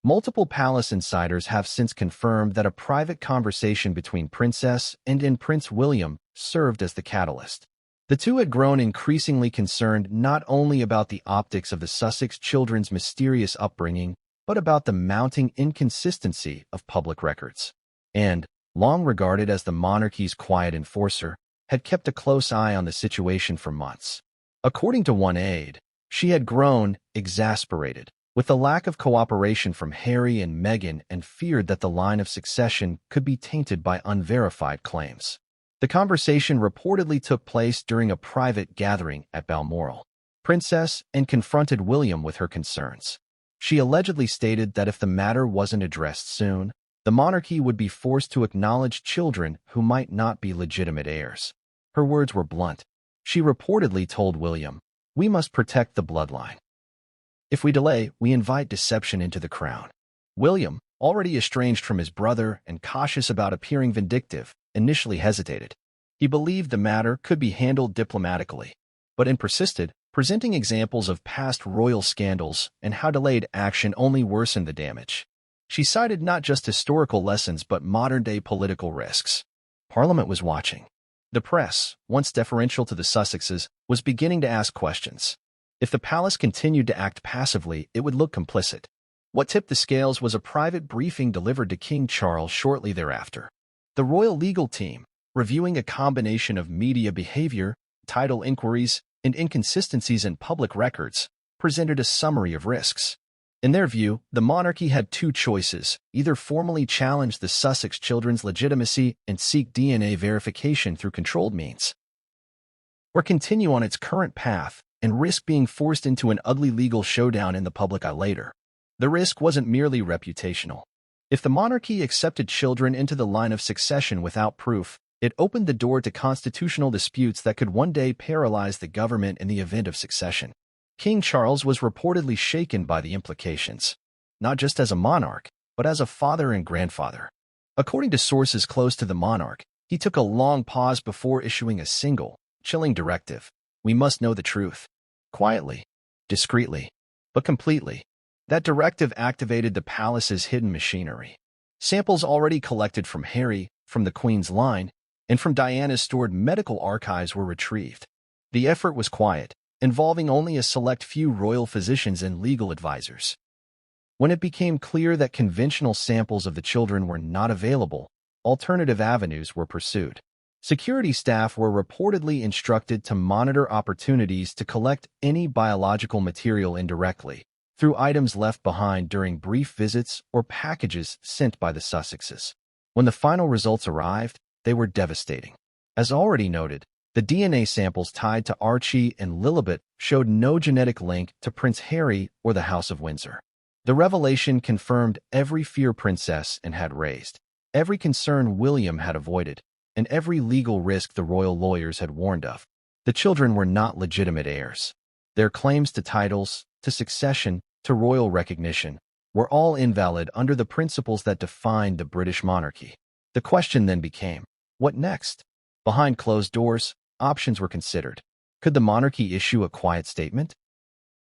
Multiple palace insiders have since confirmed that a private conversation between Princess and Prince William served as the catalyst. The two had grown increasingly concerned not only about the optics of the Sussex children's mysterious upbringing, but about the mounting inconsistency of public records. And, long regarded as the monarchy's quiet enforcer, had kept a close eye on the situation for months. According to one aide, she had grown exasperated with the lack of cooperation from Harry and Meghan and feared that the line of succession could be tainted by unverified claims. The conversation reportedly took place during a private gathering at Balmoral. Princess and confronted William with her concerns. She allegedly stated that if the matter wasn't addressed soon, the monarchy would be forced to acknowledge children who might not be legitimate heirs. Her words were blunt. She reportedly told William, "We must protect the bloodline. If we delay, we invite deception into the crown." William, already estranged from his brother and cautious about appearing vindictive, initially hesitated. He believed the matter could be handled diplomatically, but persisted, presenting examples of past royal scandals and how delayed action only worsened the damage. She cited not just historical lessons but modern-day political risks. Parliament was watching. The press, once deferential to the Sussexes, was beginning to ask questions. If the palace continued to act passively, it would look complicit. What tipped the scales was a private briefing delivered to King Charles shortly thereafter. The royal legal team, reviewing a combination of media behavior, title inquiries, and inconsistencies in public records, presented a summary of risks. In their view, the monarchy had two choices: either formally challenge the Sussex children's legitimacy and seek DNA verification through controlled means, or continue on its current path and risk being forced into an ugly legal showdown in the public eye later. The risk wasn't merely reputational. If the monarchy accepted children into the line of succession without proof, it opened the door to constitutional disputes that could one day paralyze the government in the event of succession. King Charles was reportedly shaken by the implications, not just as a monarch, but as a father and grandfather. According to sources close to the monarch, he took a long pause before issuing a single, chilling directive: "We must know the truth." Quietly, discreetly, but completely. That directive activated the palace's hidden machinery. Samples already collected from Harry, from the Queen's line, and from Diana's stored medical archives were retrieved. The effort was quiet, involving only a select few royal physicians and legal advisors. When it became clear that conventional samples of the children were not available, alternative avenues were pursued. Security staff were reportedly instructed to monitor opportunities to collect any biological material indirectly, through items left behind during brief visits or packages sent by the Sussexes. When the final results arrived, they were devastating. As already noted, the DNA samples tied to Archie and Lilibet showed no genetic link to Prince Harry or the House of Windsor. The revelation confirmed every fear Princess Anne had raised, every concern William had avoided, and every legal risk the royal lawyers had warned of. The children were not legitimate heirs. Their claims to titles, to succession to royal recognition were all invalid under the principles that defined the British monarchy. The question then became, what next? Behind closed doors, options were considered. Could the monarchy issue a quiet statement?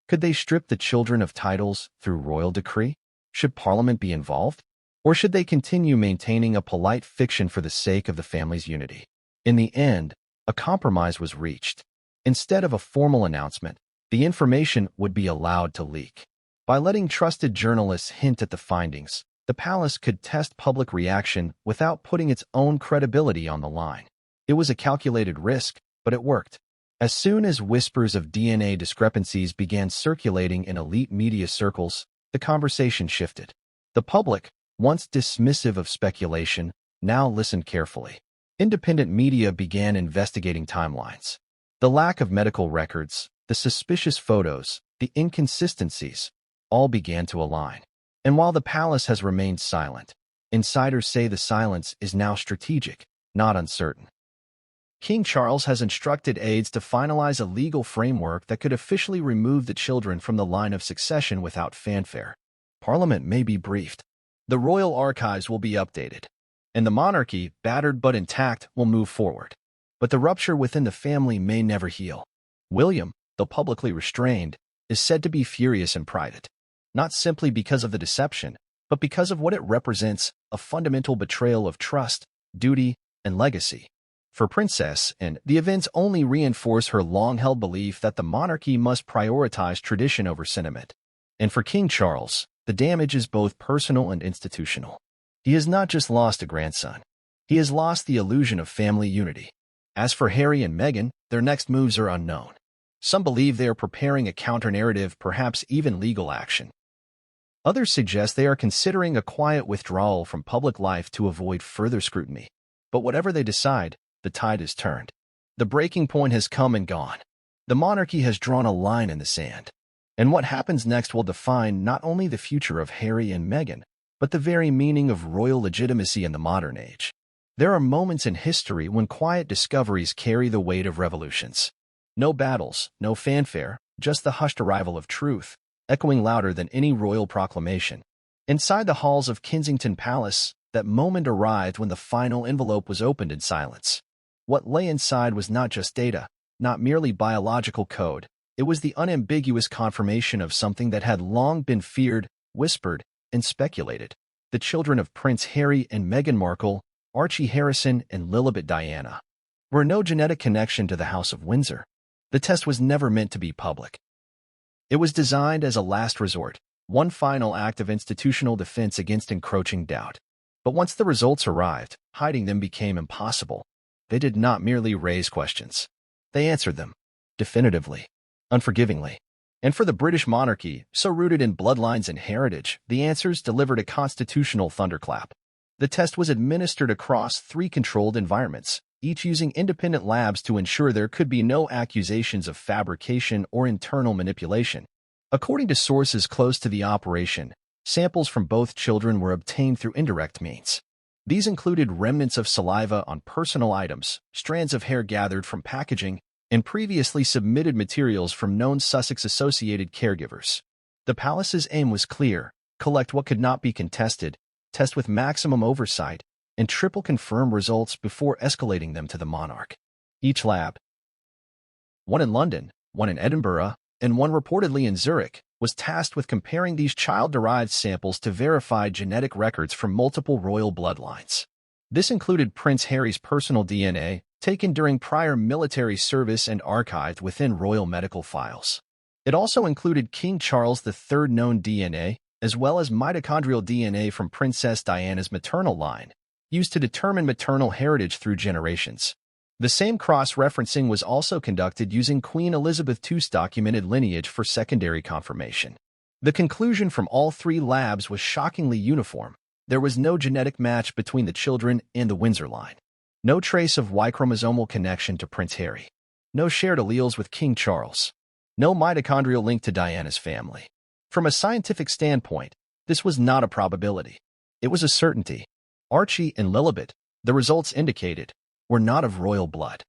Could they strip the children of titles through royal decree? Should Parliament be involved? Or should they continue maintaining a polite fiction for the sake of the family's unity? In the end, a compromise was reached. Instead of a formal announcement, the information would be allowed to leak. By letting trusted journalists hint at the findings, the palace could test public reaction without putting its own credibility on the line. It was a calculated risk, but it worked. As soon as whispers of DNA discrepancies began circulating in elite media circles, the conversation shifted. The public, once dismissive of speculation, now listened carefully. Independent media began investigating timelines. The lack of medical records, the suspicious photos, the inconsistencies, all began to align. And while the palace has remained silent, insiders say the silence is now strategic, not uncertain. King Charles has instructed aides to finalize a legal framework that could officially remove the children from the line of succession without fanfare. Parliament may be briefed. The royal archives will be updated. And the monarchy, battered but intact, will move forward. But the rupture within the family may never heal. William, though publicly restrained, is said to be furious in private. Not simply because of the deception, but because of what it represents, a fundamental betrayal of trust, duty, and legacy. For Princess Anne, the events only reinforce her long-held belief that the monarchy must prioritize tradition over sentiment. And for King Charles, the damage is both personal and institutional. He has not just lost a grandson. He has lost the illusion of family unity. As for Harry and Meghan, their next moves are unknown. Some believe they are preparing a counter-narrative, perhaps even legal action. Others suggest they are considering a quiet withdrawal from public life to avoid further scrutiny. But whatever they decide, the tide has turned. The breaking point has come and gone. The monarchy has drawn a line in the sand. And what happens next will define not only the future of Harry and Meghan, but the very meaning of royal legitimacy in the modern age. There are moments in history when quiet discoveries carry the weight of revolutions. No battles, no fanfare, just the hushed arrival of truth, echoing louder than any royal proclamation. Inside the halls of Kensington Palace, that moment arrived when the final envelope was opened in silence. What lay inside was not just data, not merely biological code. It was the unambiguous confirmation of something that had long been feared, whispered, and speculated. The children of Prince Harry and Meghan Markle, Archie Harrison and Lilibet Diana, were no genetic connection to the House of Windsor. The test was never meant to be public. It was designed as a last resort, one final act of institutional defense against encroaching doubt. But once the results arrived, hiding them became impossible. They did not merely raise questions. They answered them, definitively, unforgivingly. And for the British monarchy, so rooted in bloodlines and heritage, the answers delivered a constitutional thunderclap. The test was administered across 3 controlled environments, each using independent labs to ensure there could be no accusations of fabrication or internal manipulation. According to sources close to the operation, samples from both children were obtained through indirect means. These included remnants of saliva on personal items, strands of hair gathered from packaging, and previously submitted materials from known Sussex-associated caregivers. The palace's aim was clear: collect what could not be contested, test with maximum oversight, and triple confirm results before escalating them to the monarch. Each lab, one in London, one in Edinburgh, and one reportedly in Zurich, was tasked with comparing these child-derived samples to verified genetic records from multiple royal bloodlines. This included Prince Harry's personal DNA, taken during prior military service and archived within royal medical files. It also included King Charles III's known DNA, as well as mitochondrial DNA from Princess Diana's maternal line, used to determine maternal heritage through generations. The same cross-referencing was also conducted using Queen Elizabeth II's documented lineage for secondary confirmation. The conclusion from all 3 labs was shockingly uniform. There was no genetic match between the children and the Windsor line. No trace of Y-chromosomal connection to Prince Harry. No shared alleles with King Charles. No mitochondrial link to Diana's family. From a scientific standpoint, this was not a probability. It was a certainty. Archie and Lilibet, the results indicated, were not of royal blood.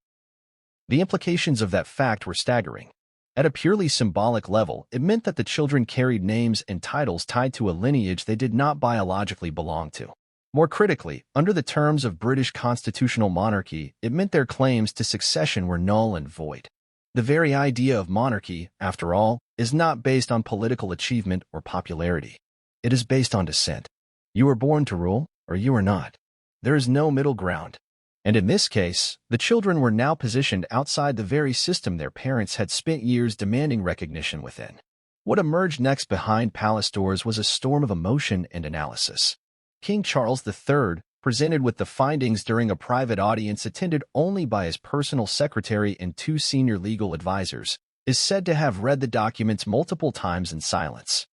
The implications of that fact were staggering. At a purely symbolic level, it meant that the children carried names and titles tied to a lineage they did not biologically belong to. More critically, under the terms of British constitutional monarchy, it meant their claims to succession were null and void. The very idea of monarchy, after all, is not based on political achievement or popularity. It is based on descent. You are born to rule, or you are not. There is no middle ground. And in this case, the children were now positioned outside the very system their parents had spent years demanding recognition within. What emerged next behind palace doors was a storm of emotion and analysis. King Charles III, presented with the findings during a private audience attended only by his personal secretary and two senior legal advisors, is said to have read the documents multiple times in silence.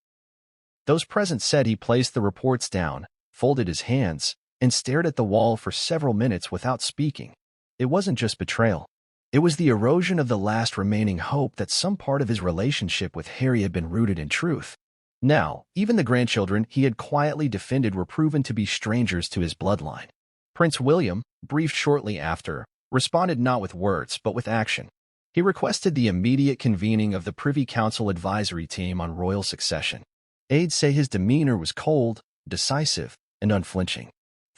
Those present said he placed the reports down, folded his hands, and stared at the wall for several minutes without speaking. It wasn't just betrayal. It was the erosion of the last remaining hope that some part of his relationship with Harry had been rooted in truth. Now, even the grandchildren he had quietly defended were proven to be strangers to his bloodline. Prince William, briefed shortly after, responded not with words but with action. He requested the immediate convening of the Privy Council advisory team on royal succession. Aides say his demeanor was cold, decisive, and unflinching.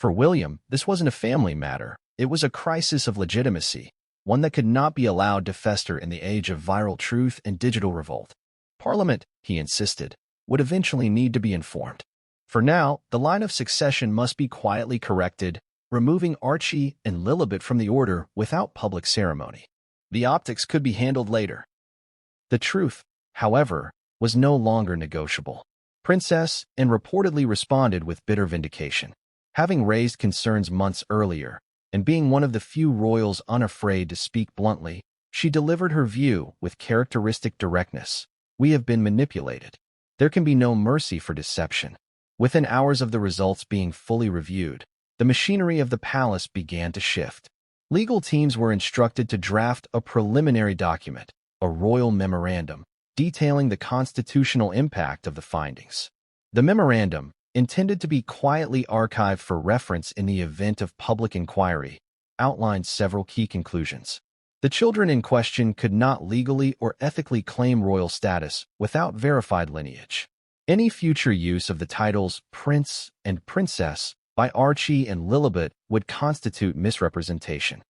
For William, this wasn't a family matter. It was a crisis of legitimacy, one that could not be allowed to fester in the age of viral truth and digital revolt. Parliament, he insisted, would eventually need to be informed. For now, the line of succession must be quietly corrected, removing Archie and Lilibet from the order without public ceremony. The optics could be handled later. The truth, however, was no longer negotiable. Princess Anne reportedly responded with bitter vindication. Having raised concerns months earlier, and being one of the few royals unafraid to speak bluntly, she delivered her view with characteristic directness. We have been manipulated. There can be no mercy for deception. Within hours of the results being fully reviewed, the machinery of the palace began to shift. Legal teams were instructed to draft a preliminary document, a royal memorandum, detailing the constitutional impact of the findings. The memorandum, intended to be quietly archived for reference in the event of public inquiry, outlined several key conclusions. The children in question could not legally or ethically claim royal status without verified lineage. Any future use of the titles Prince and Princess by Archie and Lilibet would constitute misrepresentation.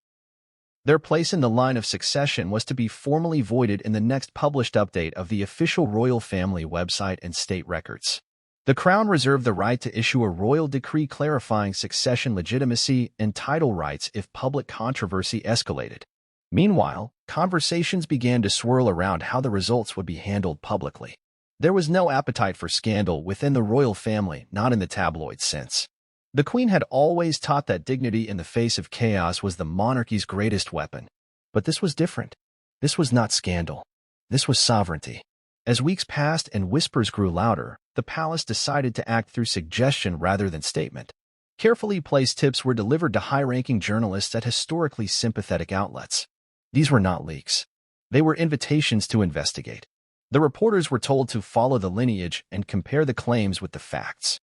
Their place in the line of succession was to be formally voided in the next published update of the official royal family website and state records. The Crown reserved the right to issue a royal decree clarifying succession legitimacy and title rights if public controversy escalated. Meanwhile, conversations began to swirl around how the results would be handled publicly. There was no appetite for scandal within the royal family, not in the tabloid sense. The Queen had always taught that dignity in the face of chaos was the monarchy's greatest weapon. But this was different. This was not scandal. This was sovereignty. As weeks passed and whispers grew louder, the palace decided to act through suggestion rather than statement. Carefully placed tips were delivered to high-ranking journalists at historically sympathetic outlets. These were not leaks. They were invitations to investigate. The reporters were told to follow the lineage and compare the claims with the facts.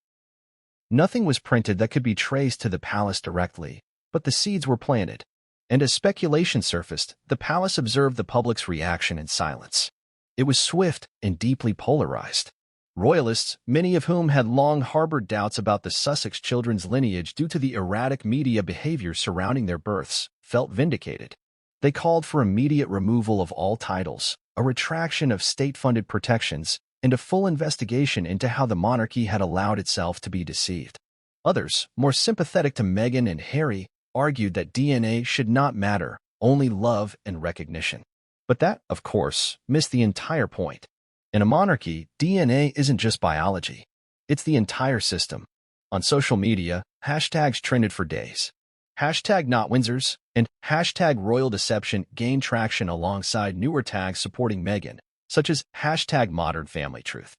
Nothing was printed that could be traced to the palace directly, but the seeds were planted. And as speculation surfaced, the palace observed the public's reaction in silence. It was swift and deeply polarized. Royalists, many of whom had long harbored doubts about the Sussex children's lineage due to the erratic media behavior surrounding their births, felt vindicated. They called for immediate removal of all titles, a retraction of state-funded protections, and a full investigation into how the monarchy had allowed itself to be deceived. Others, more sympathetic to Meghan and Harry, argued that DNA should not matter, only love and recognition. But that, of course, missed the entire point. In a monarchy, DNA isn't just biology. It's the entire system. On social media, hashtags trended for days. Hashtag not Windsors and hashtag royal deception gained traction alongside newer tags supporting Meghan, such as hashtag modern family truth.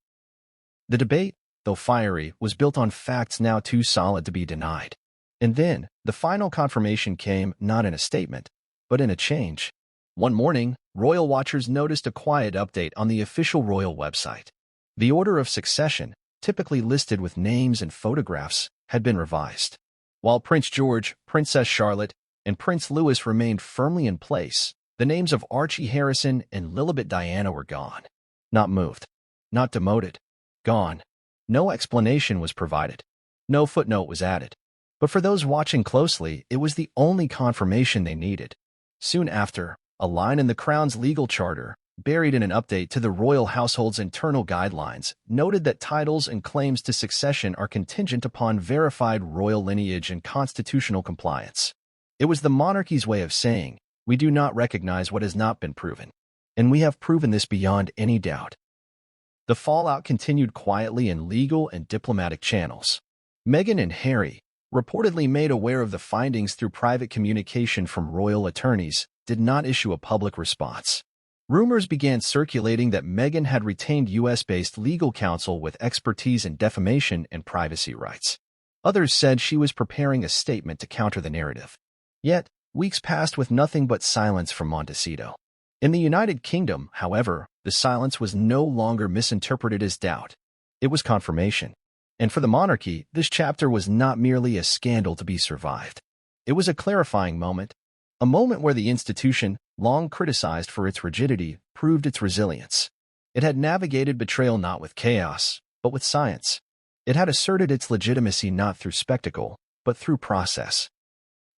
The debate, though fiery, was built on facts now too solid to be denied. And then, the final confirmation came not in a statement, but in a change. One morning, royal watchers noticed a quiet update on the official royal website. The order of succession, typically listed with names and photographs, had been revised. While Prince George, Princess Charlotte, and Prince Louis remained firmly in place, The names of Archie Harrison and Lilibet Diana were gone. Not moved. Not demoted. Gone. No explanation was provided. No footnote was added. But for those watching closely, it was the only confirmation they needed. Soon after, a line in the Crown's legal charter, buried in an update to the royal household's internal guidelines, noted that titles and claims to succession are contingent upon verified royal lineage and constitutional compliance. It was the monarchy's way of saying, we do not recognize what has not been proven. And we have proven this beyond any doubt. The fallout continued quietly in legal and diplomatic channels. Meghan and Harry, reportedly made aware of the findings through private communication from royal attorneys, did not issue a public response. Rumors began circulating that Meghan had retained US-based legal counsel with expertise in defamation and privacy rights. Others said she was preparing a statement to counter the narrative. Yet, weeks passed with nothing but silence from Montecito. In the United Kingdom, however, the silence was no longer misinterpreted as doubt. It was confirmation. And for the monarchy, this chapter was not merely a scandal to be survived. It was a clarifying moment, a moment where the institution, long criticized for its rigidity, proved its resilience. It had navigated betrayal not with chaos, but with science. It had asserted its legitimacy not through spectacle, but through process.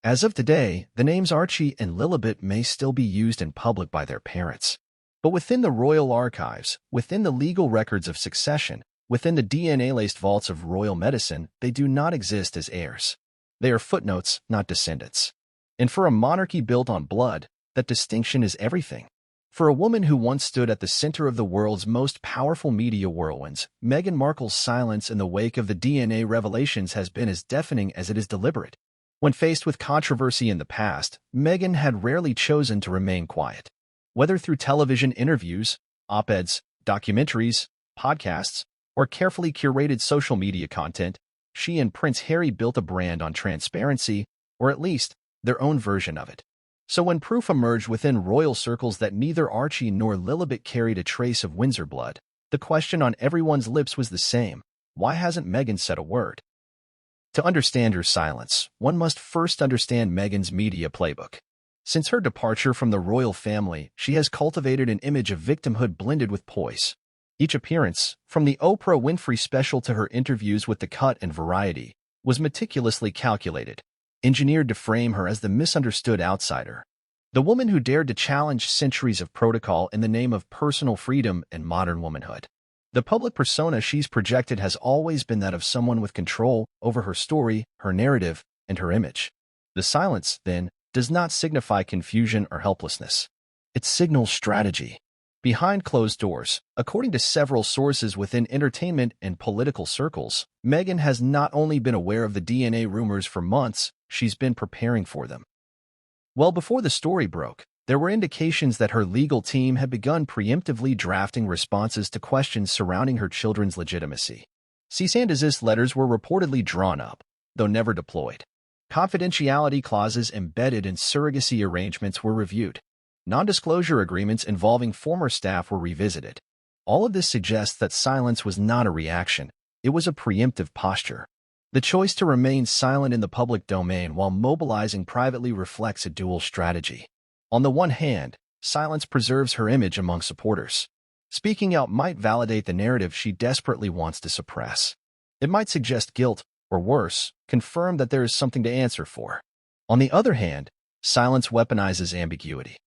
As of today, the names Archie and Lilibet may still be used in public by their parents. But within the royal archives, within the legal records of succession, within the DNA-laced vaults of royal medicine, they do not exist as heirs. They are footnotes, not descendants. And for a monarchy built on blood, that distinction is everything. For a woman who once stood at the center of the world's most powerful media whirlwinds, Meghan Markle's silence in the wake of the DNA revelations has been as deafening as it is deliberate. When faced with controversy in the past, Meghan had rarely chosen to remain quiet. Whether through television interviews, op-eds, documentaries, podcasts, or carefully curated social media content, she and Prince Harry built a brand on transparency, or at least, their own version of it. So when proof emerged within royal circles that neither Archie nor Lilibet carried a trace of Windsor blood, the question on everyone's lips was the same: why hasn't Meghan said a word? To understand her silence, one must first understand Meghan's media playbook. Since her departure from the royal family, she has cultivated an image of victimhood blended with poise. Each appearance, from the Oprah Winfrey special to her interviews with The Cut and Variety, was meticulously calculated, engineered to frame her as the misunderstood outsider, the woman who dared to challenge centuries of protocol in the name of personal freedom and modern womanhood. The public persona she's projected has always been that of someone with control over her story, her narrative, and her image. The silence, then, does not signify confusion or helplessness. It signals strategy. Behind closed doors, according to several sources within entertainment and political circles, Meghan has not only been aware of the DNA rumors for months, she's been preparing for them. Well before the story broke, there were indications that her legal team had begun preemptively drafting responses to questions surrounding her children's legitimacy. Cease and desist letters were reportedly drawn up, though never deployed. Confidentiality clauses embedded in surrogacy arrangements were reviewed. Non-disclosure agreements involving former staff were revisited. All of this suggests that silence was not a reaction, it was a preemptive posture. The choice to remain silent in the public domain while mobilizing privately reflects a dual strategy. On the one hand, silence preserves her image among supporters. Speaking out might validate the narrative she desperately wants to suppress. It might suggest guilt, or worse, confirm that there is something to answer for. On the other hand, silence weaponizes ambiguity.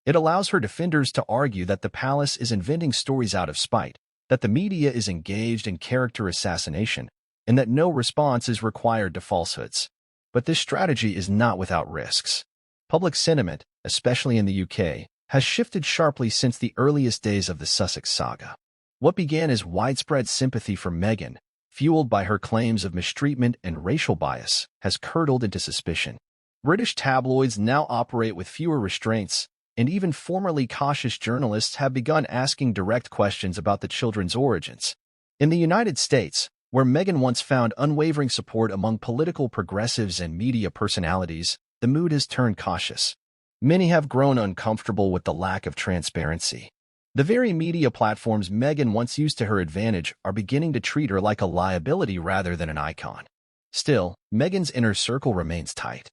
It allows her defenders to argue that the palace is inventing stories out of spite, that the media is engaged in character assassination, and that no response is required to falsehoods. But this strategy is not without risks. Public sentiment, especially in the UK, has shifted sharply since the earliest days of the Sussex saga. What began as widespread sympathy for Meghan, fueled by her claims of mistreatment and racial bias, has curdled into suspicion. British tabloids now operate with fewer restraints, and even formerly cautious journalists have begun asking direct questions about the children's origins. In the United States, where Meghan once found unwavering support among political progressives and media personalities, the mood has turned cautious. Many have grown uncomfortable with the lack of transparency. The very media platforms Meghan once used to her advantage are beginning to treat her like a liability rather than an icon. Still, Meghan's inner circle remains tight.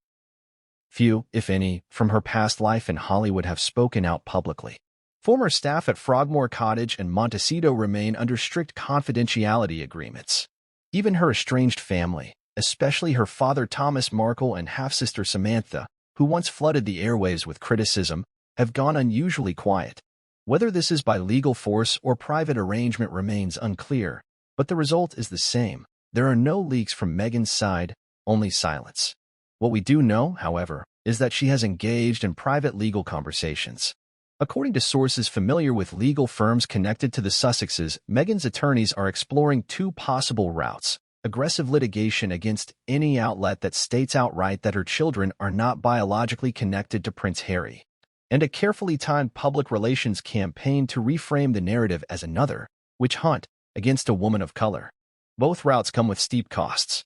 Few, if any, from her past life in Hollywood have spoken out publicly. Former staff at Frogmore Cottage and Montecito remain under strict confidentiality agreements. Even her estranged family, especially her father Thomas Markle and half-sister Samantha, who once flooded the airwaves with criticism, have gone unusually quiet. Whether this is by legal force or private arrangement remains unclear, but the result is the same. There are no leaks from Meghan's side, only silence. What we do know, however, is that she has engaged in private legal conversations. According to sources familiar with legal firms connected to the Sussexes, Meghan's attorneys are exploring two possible routes: aggressive litigation against any outlet that states outright that her children are not biologically connected to Prince Harry, and a carefully timed public relations campaign to reframe the narrative as another witch hunt against a woman of color. Both routes come with steep costs.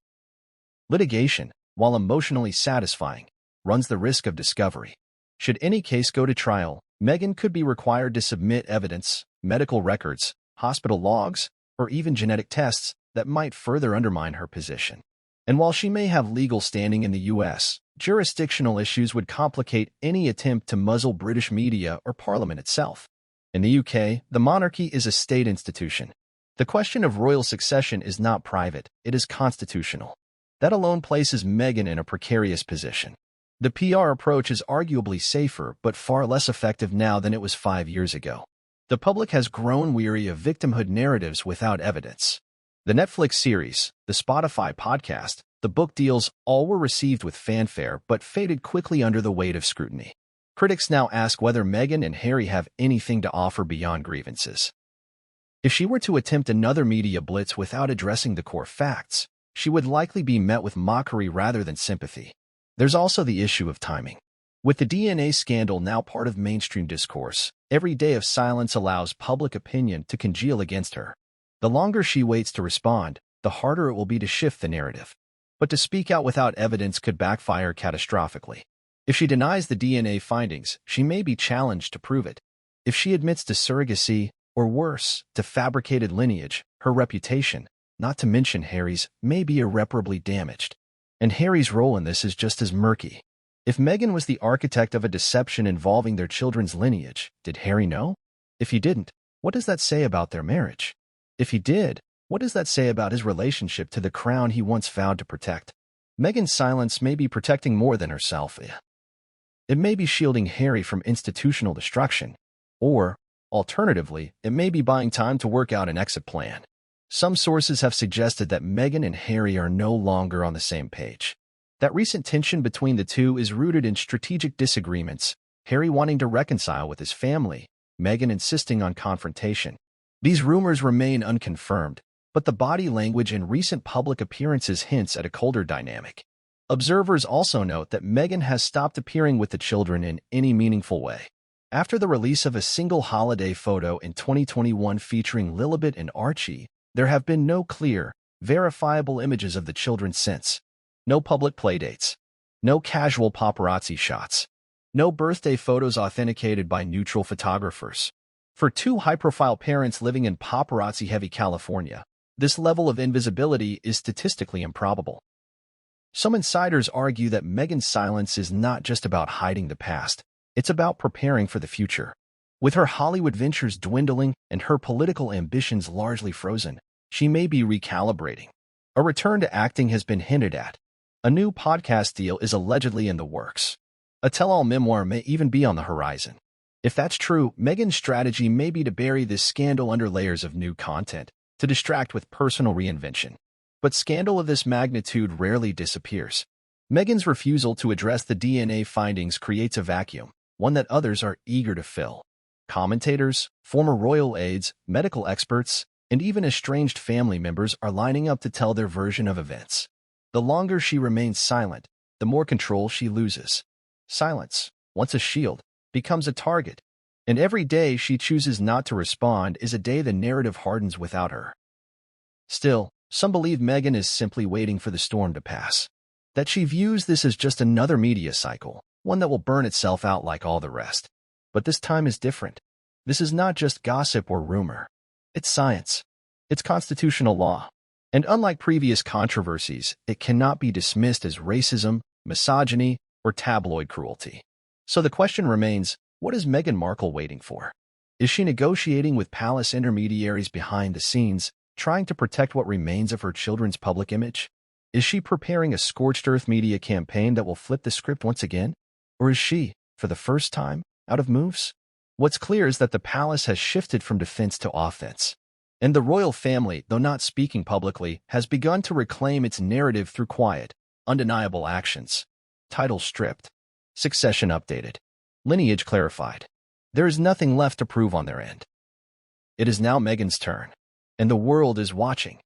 Litigation, while emotionally satisfying, runs the risk of discovery. Should any case go to trial, Meghan could be required to submit evidence, medical records, hospital logs, or even genetic tests that might further undermine her position. And while she may have legal standing in the U.S., jurisdictional issues would complicate any attempt to muzzle British media or Parliament itself. In the UK, the monarchy is a state institution. The question of royal succession is not private, it is constitutional. That alone places Meghan in a precarious position. The PR approach is arguably safer but far less effective now than it was 5 years ago. The public has grown weary of victimhood narratives without evidence. The Netflix series, the Spotify podcast, the book deals all were received with fanfare but faded quickly under the weight of scrutiny. Critics now ask whether Meghan and Harry have anything to offer beyond grievances. If she were to attempt another media blitz without addressing the core facts, she would likely be met with mockery rather than sympathy. There's also the issue of timing. With the DNA scandal now part of mainstream discourse, every day of silence allows public opinion to congeal against her. The longer she waits to respond, the harder it will be to shift the narrative. But to speak out without evidence could backfire catastrophically. If she denies the DNA findings, she may be challenged to prove it. If she admits to surrogacy, or worse, to fabricated lineage, her reputation, not to mention Harry's, may be irreparably damaged. And Harry's role in this is just as murky. If Meghan was the architect of a deception involving their children's lineage, did Harry know? If he didn't, what does that say about their marriage? If he did, what does that say about his relationship to the crown he once vowed to protect? Meghan's silence may be protecting more than herself. It may be shielding Harry from institutional destruction. Or, alternatively, it may be buying time to work out an exit plan. Some sources have suggested that Meghan and Harry are no longer on the same page. That recent tension between the two is rooted in strategic disagreements, Harry wanting to reconcile with his family, Meghan insisting on confrontation. These rumors remain unconfirmed, but the body language in recent public appearances hints at a colder dynamic. Observers also note that Meghan has stopped appearing with the children in any meaningful way. After the release of a single holiday photo in 2021 featuring Lilibet and Archie, there have been no clear, verifiable images of the children since. No public playdates. No casual paparazzi shots. No birthday photos authenticated by neutral photographers. For two high-profile parents living in paparazzi-heavy California, this level of invisibility is statistically improbable. Some insiders argue that Meghan's silence is not just about hiding the past, it's about preparing for the future. With her Hollywood ventures dwindling and her political ambitions largely frozen, she may be recalibrating. A return to acting has been hinted at. A new podcast deal is allegedly in the works. A tell-all memoir may even be on the horizon. If that's true, Meghan's strategy may be to bury this scandal under layers of new content, to distract with personal reinvention. But scandal of this magnitude rarely disappears. Meghan's refusal to address the DNA findings creates a vacuum, one that others are eager to fill. Commentators, former royal aides, medical experts, and even estranged family members are lining up to tell their version of events. The longer she remains silent, the more control she loses. Silence, once a shield, becomes a target, and every day she chooses not to respond is a day the narrative hardens without her. Still, some believe Meghan is simply waiting for the storm to pass. That she views this as just another media cycle, one that will burn itself out like all the rest. But this time is different. This is not just gossip or rumor. It's science. It's constitutional law. And unlike previous controversies, it cannot be dismissed as racism, misogyny, or tabloid cruelty. So the question remains, what is Meghan Markle waiting for? Is she negotiating with palace intermediaries behind the scenes, trying to protect what remains of her children's public image? Is she preparing a scorched earth media campaign that will flip the script once again? Or is she, for the first time, out of moves? What's clear is that the palace has shifted from defense to offense. And the royal family, though not speaking publicly, has begun to reclaim its narrative through quiet, undeniable actions. Title stripped. Succession updated. Lineage clarified. There is nothing left to prove on their end. It is now Meghan's turn. And the world is watching.